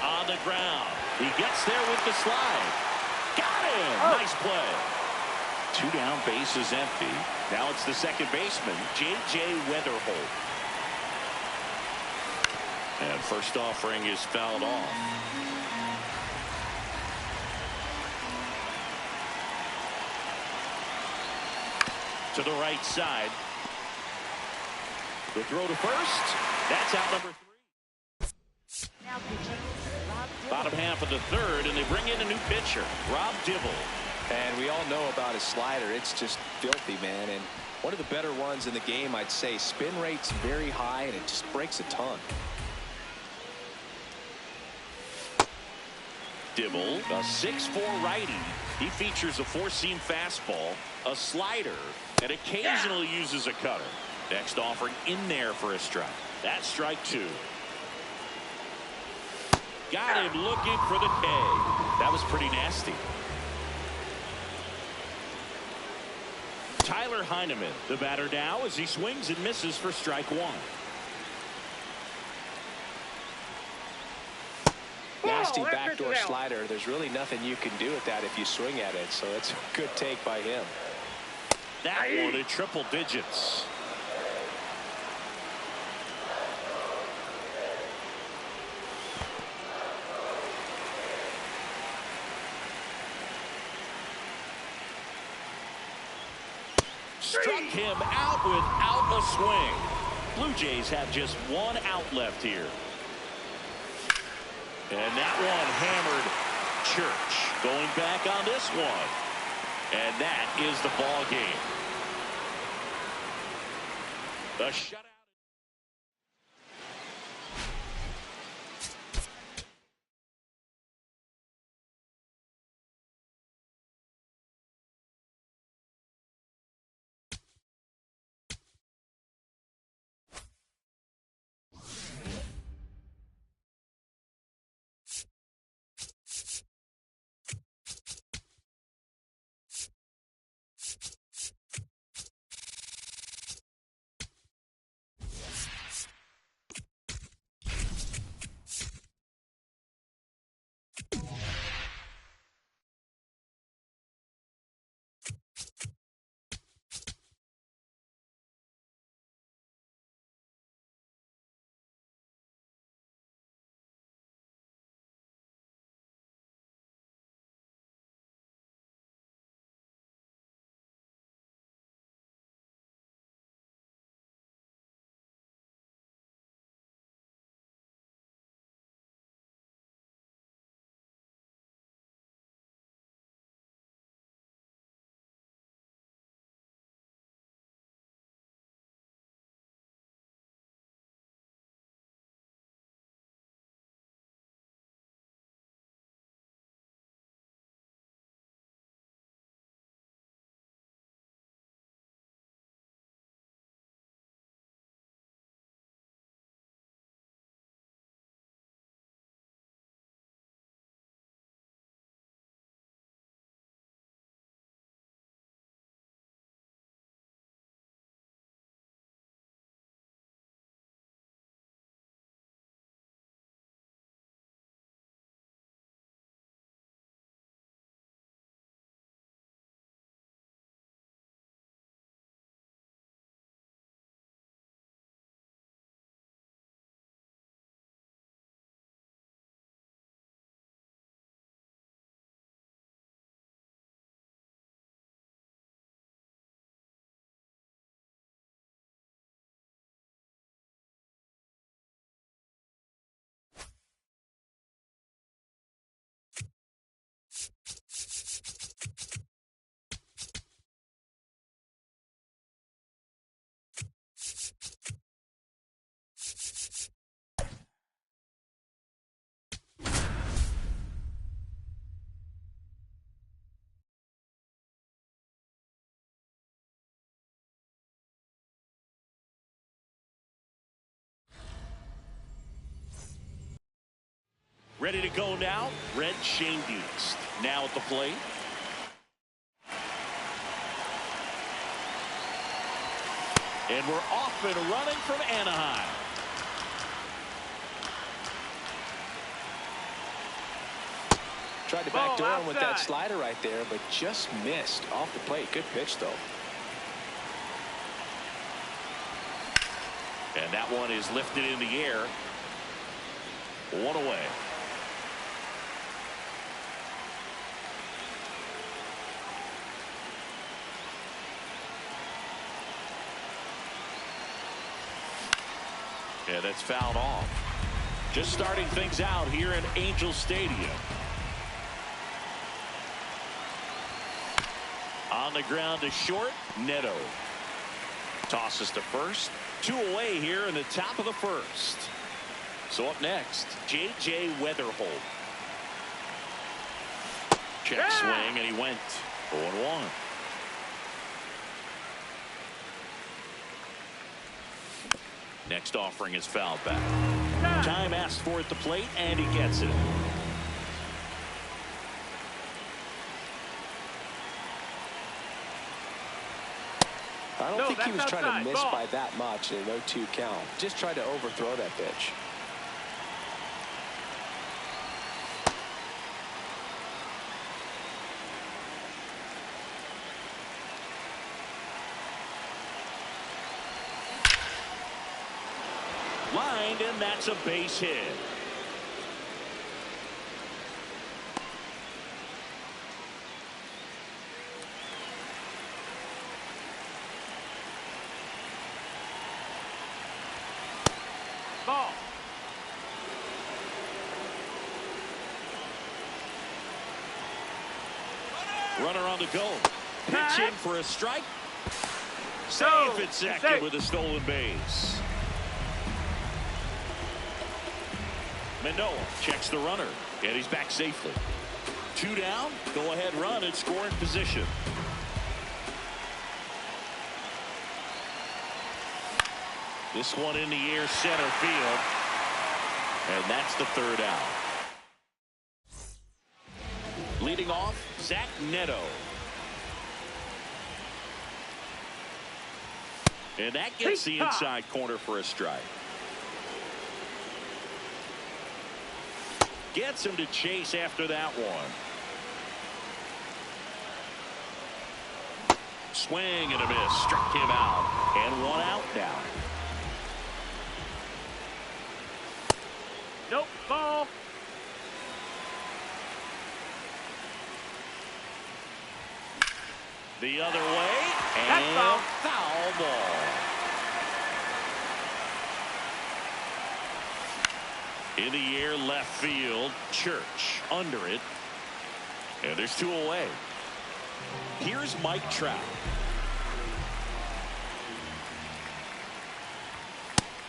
On the ground. He gets there with the slide. Got him. Nice play. 2 down, base is empty. Now it's the second baseman, J.J. Weatherholt. And first offering is fouled off. To the right side. The throw to first. That's out number 3. Now pitching, Rob Dibble. Bottom half of the third, and they bring in a new pitcher, Rob Dibble. And we all know about his slider. It's just filthy, man. And one of the better ones in the game, I'd say. Spin rate's very high, and it just breaks a ton. Dibble, a 6'4" righty. He features a 4-seam fastball, a slider, and occasionally uses a cutter. Next offering in there for a strike. That's strike 2. Got him looking for the K. That was pretty nasty. Tyler Heineman, the batter now, as he swings and misses for strike 1. Nasty that backdoor pitch is out. slider. There's really nothing you can do with that if you swing at it. So it's a good take by him. That one in triple digits. Struck him out without a swing. Blue Jays have just 1 out left here. And that one hammered Church. Going back on this one. And that is the ball game. The shutout. Ready to go now. Red Shandiest now at the plate. And we're off and running from Anaheim. Tried to backdoor him with that slider right there, but just missed off the plate. Good pitch, though. And that one is lifted in the air. One away. Yeah, that's fouled off. Just starting things out here in Angel Stadium. On the ground to short, Neto. Tosses to first. 2 away here in the top of the first. So up next, J.J. Weatherholt. Check swing, and he went 0-1. Next offering is fouled back. Time asked for at the plate, and he gets it. I don't think he was trying to miss by that much in an 0-2 count. Just tried to overthrow that pitch. Lined, and that's a base hit. Ball. Runner on the go. Pitching for a strike. Safe at second with a stolen base. Manoah checks the runner, and he's back safely. 2 down, go ahead run in scoring position. This one in the air, center field, and that's the 3rd out. Leading off, Zach Neto. And that gets the inside corner for a strike. Gets him to chase after that one. Swing and a miss. Struck him out. And 1 out now. Nope. Ball. The other way. And foul ball. In the air, left field. Church under it. And there's 2 away. Here's Mike Trout.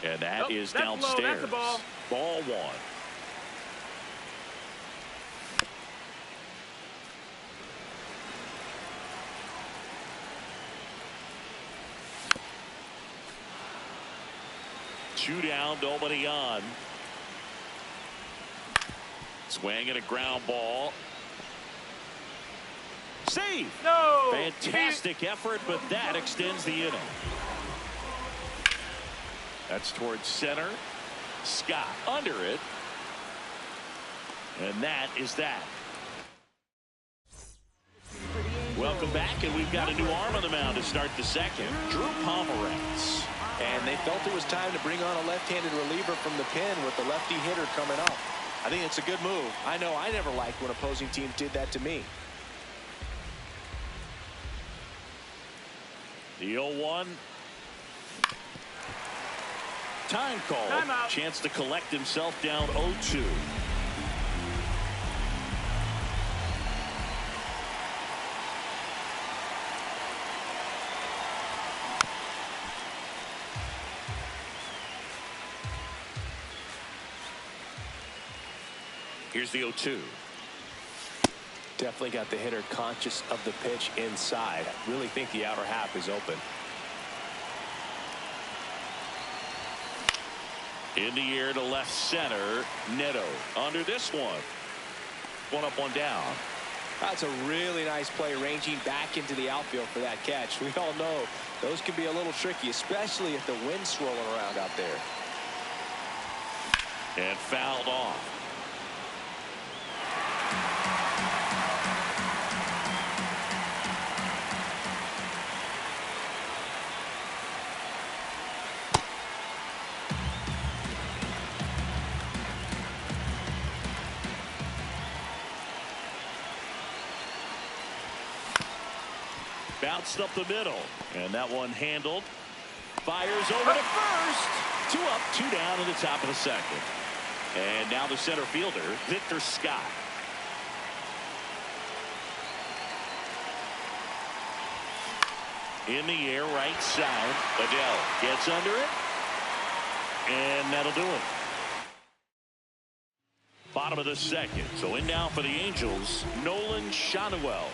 And that is downstairs. That's a ball. Ball 1. Two down, nobody on. Swing and a ground ball. Save. No. Fantastic effort, but that extends the inning. That's towards center. Scott under it. And that is that. Welcome back, and we've got a new arm on the mound to start the second. Drew Pomeranz. And they felt it was time to bring on a left-handed reliever from the pen with the lefty hitter coming up. I think it's a good move. I know I never liked when opposing teams did that to me. The 0-1. Time call. Timeout. Chance to collect himself down 0-2. Here's the 0-2. Definitely got the hitter conscious of the pitch inside. I really think the outer half is open. In the air to left center. Neto under this one. One up, one down. That's a really nice play, ranging back into the outfield for that catch. We all know those can be a little tricky, especially if the wind's swirling around out there. And fouled off. Bounced up the middle, and that one handled. Fires over to first. 2 up, 2 down in the top of the second. And now the center fielder, Victor Scott. In the air, right side. Adele gets under it, and that'll do it. Bottom of the second. So in now for the Angels, Nolan Schanuel.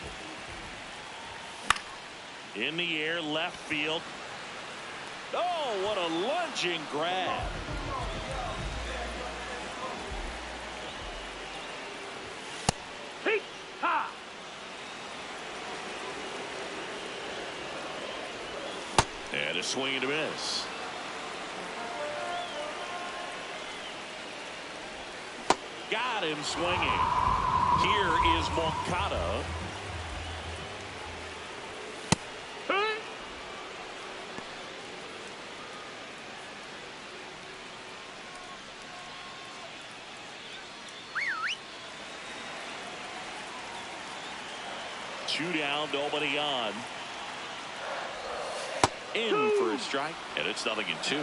In the air, left field. Oh, what a lunging grab. Pizza. And a swing and a miss. Got him swinging. Here is Moncada. Two down, nobody on. In for a strike, and it's 0-2.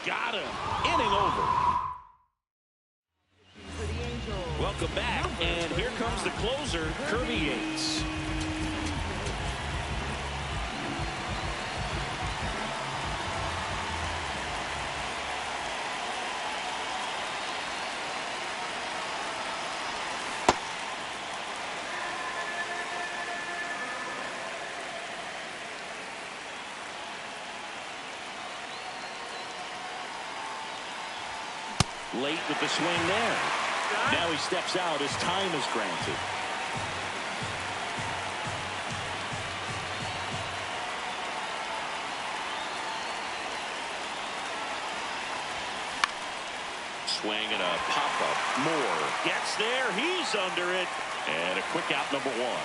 Got him. Inning over. For the Angels. Welcome back, and here comes the closer, Kirby Yates. Late with the swing there. Now he steps out as time is granted. Swing and a pop-up. Moore gets there. He's under it. And a quick out, number 1.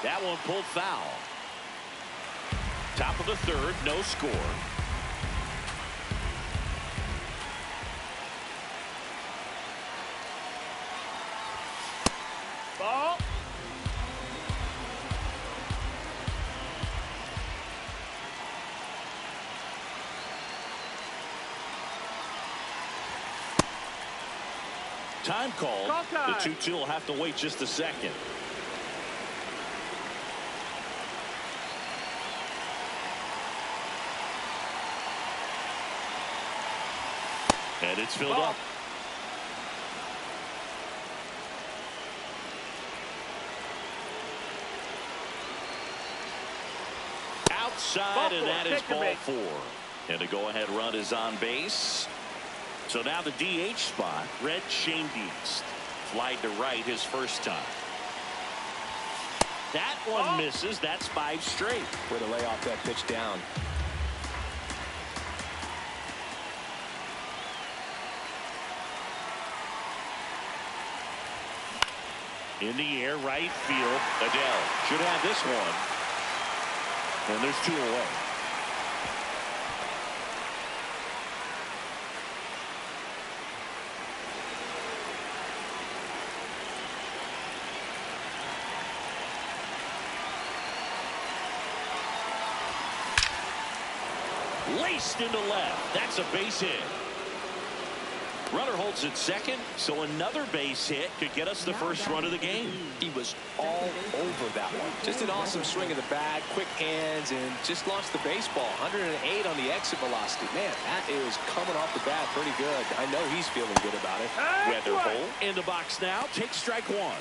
That one pulled foul. Top of the third, no score. Ball. Time called. Call time. The 2-2 will have to wait just a second. And it's filled up. Outside, and that is ball 4. And the go-ahead run is on base. So now the DH spot, Red Schoendienst. Flied to right his first time. That one misses. That's 5 straight. Way to lay off that pitch down. In the air, right field. Adele should have this one. And there's 2 away. Laced into left. That's a base hit. Runner holds at second, so another base hit could get us the first run of the game. He was all over that one. Just an awesome swing of the bat, quick hands, and just launched the baseball. 108 on the exit velocity. Man, that is coming off the bat pretty good. I know he's feeling good about it. Weather hole in the box now. Take strike one.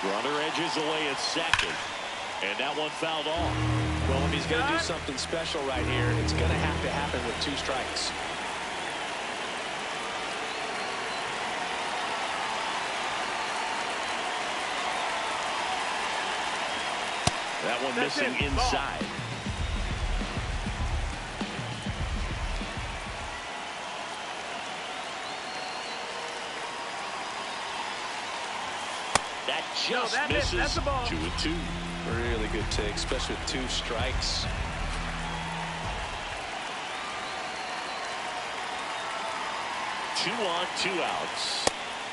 Runner edges away at second, and that one fouled off. Well, if he's going to do something special right here, it's going to have to happen with 2 strikes. That one missing inside. That just misses. That's the ball. 2-2. Really good take, especially with 2 strikes. Two on, 2 outs.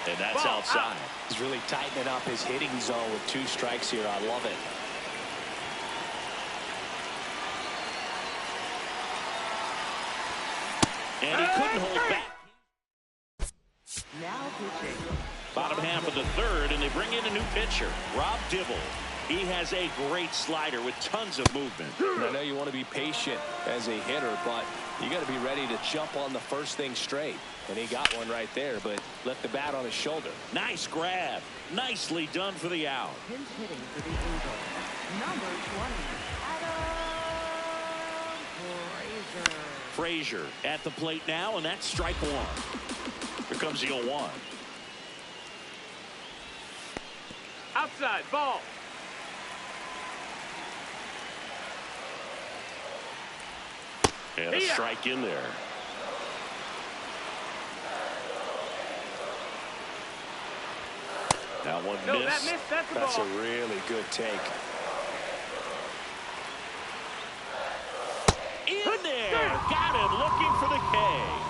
And that's outside. He's really tightening up his hitting zone with 2 strikes here. I love it. And he couldn't hold back. Now pitching. Bottom half of the third, and they bring in a new pitcher, Rob Dibble. He has a great slider with tons of movement. And I know you want to be patient as a hitter, but you got to be ready to jump on the first thing straight. And he got one right there, but left the bat on his shoulder. Nice grab. Nicely done for the out. Pinch hitting for the Angels. Number 20, Adam Frazier. Frazier at the plate now, and that's strike one. Here comes the 0-1. Outside, ball. And a strike in there. That one No, missed. that missed. That's the That's ball. a really good take. In there. Got him looking for the K.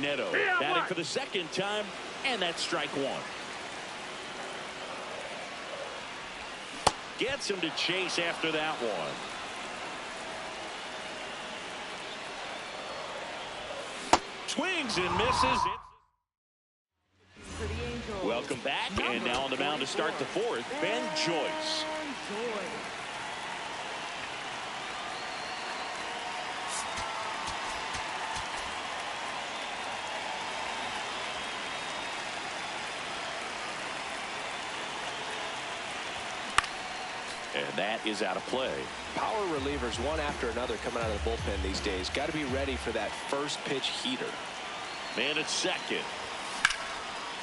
Neto batting for the second time, and that's strike one. Gets him to chase after that one. Swings and misses. For the Angels. Welcome back, and now on the mound to start the fourth, Ben Joyce. And that is out of play. Power relievers one after another coming out of the bullpen these days. Got to be ready for that first pitch heater. Man at second.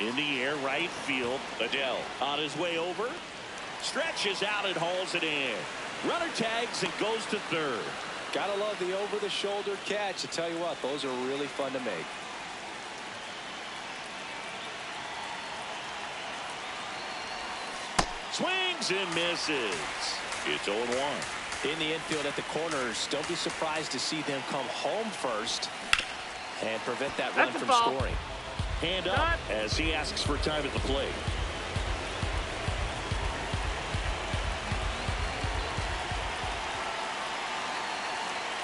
In the air, right field. Adele on his way over. Stretches out and hauls it in. Runner tags and goes to third. Gotta love the over-the-shoulder catch. I tell you what, those are really fun to make. Swings and misses. It's 0-1. In the infield at the corners, don't be surprised to see them come home first and prevent that run from scoring. Hand up as he asks for time at the plate.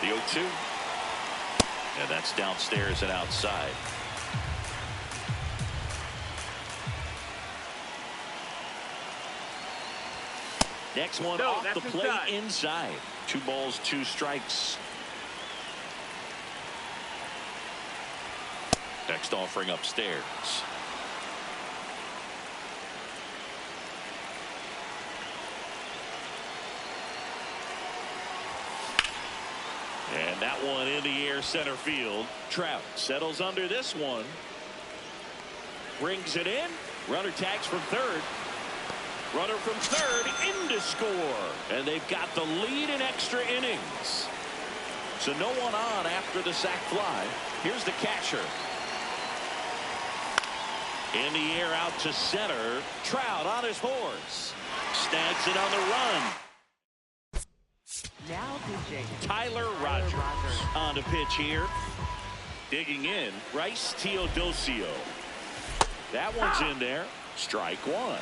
The 0-2. And that's downstairs and outside. Next one off the plate inside. 2 balls, 2 strikes. Next offering upstairs. And that one in the air center field. Trout settles under this one. Brings it in. Runner tags from third. Runner from third in to score. And they've got the lead in extra innings. So no one on after the sac fly. Here's the catcher. In the air out to center. Trout on his horse. Snags it on the run. Now pitching. Tyler Rogers on to pitch here. Digging in, Bryce Teodosio. That one's in there. Strike one.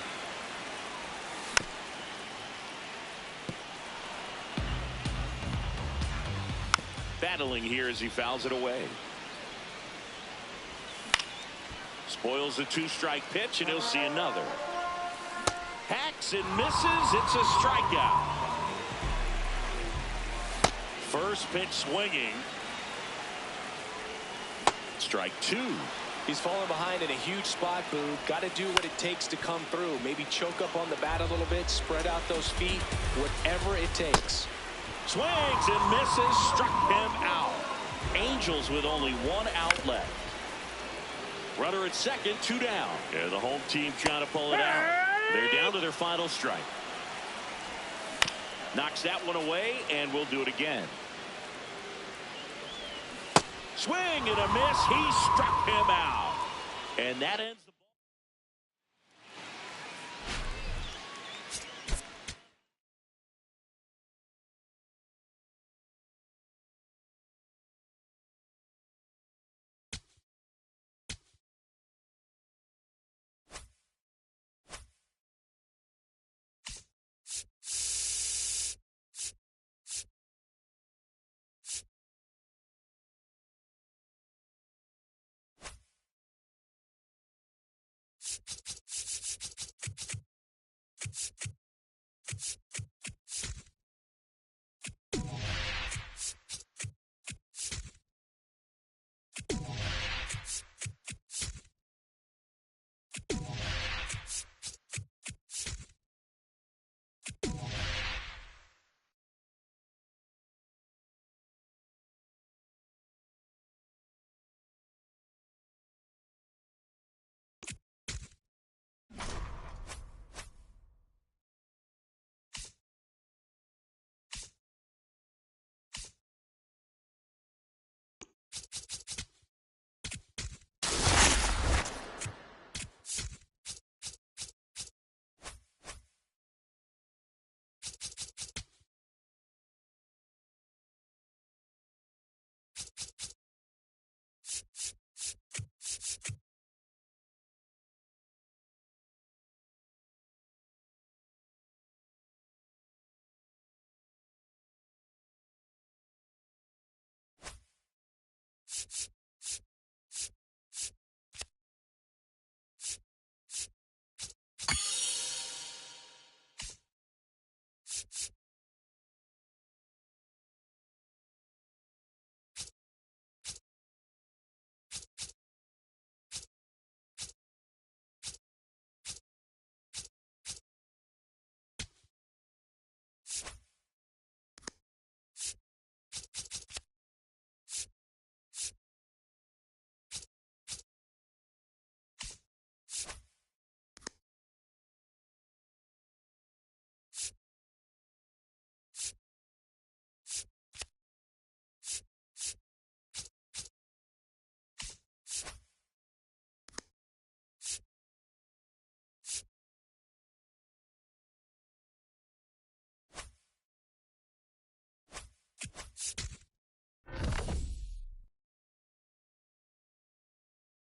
Battling here as he fouls it away. Spoils the two-strike pitch, and he'll see another. Hacks and misses. It's a strikeout. First pitch swinging. Strike two. He's falling behind in a huge spot, Boo. Got to do what it takes to come through. Maybe choke up on the bat a little bit, spread out those feet, whatever it takes. Swings and misses. Struck him out. Angels with only one out left. Runner at second, two down. Yeah, the home team trying to pull it out. They're down to their final strike. Knocks that one away, and we'll do it again. Swing and a miss. He struck him out. And that ends the ball.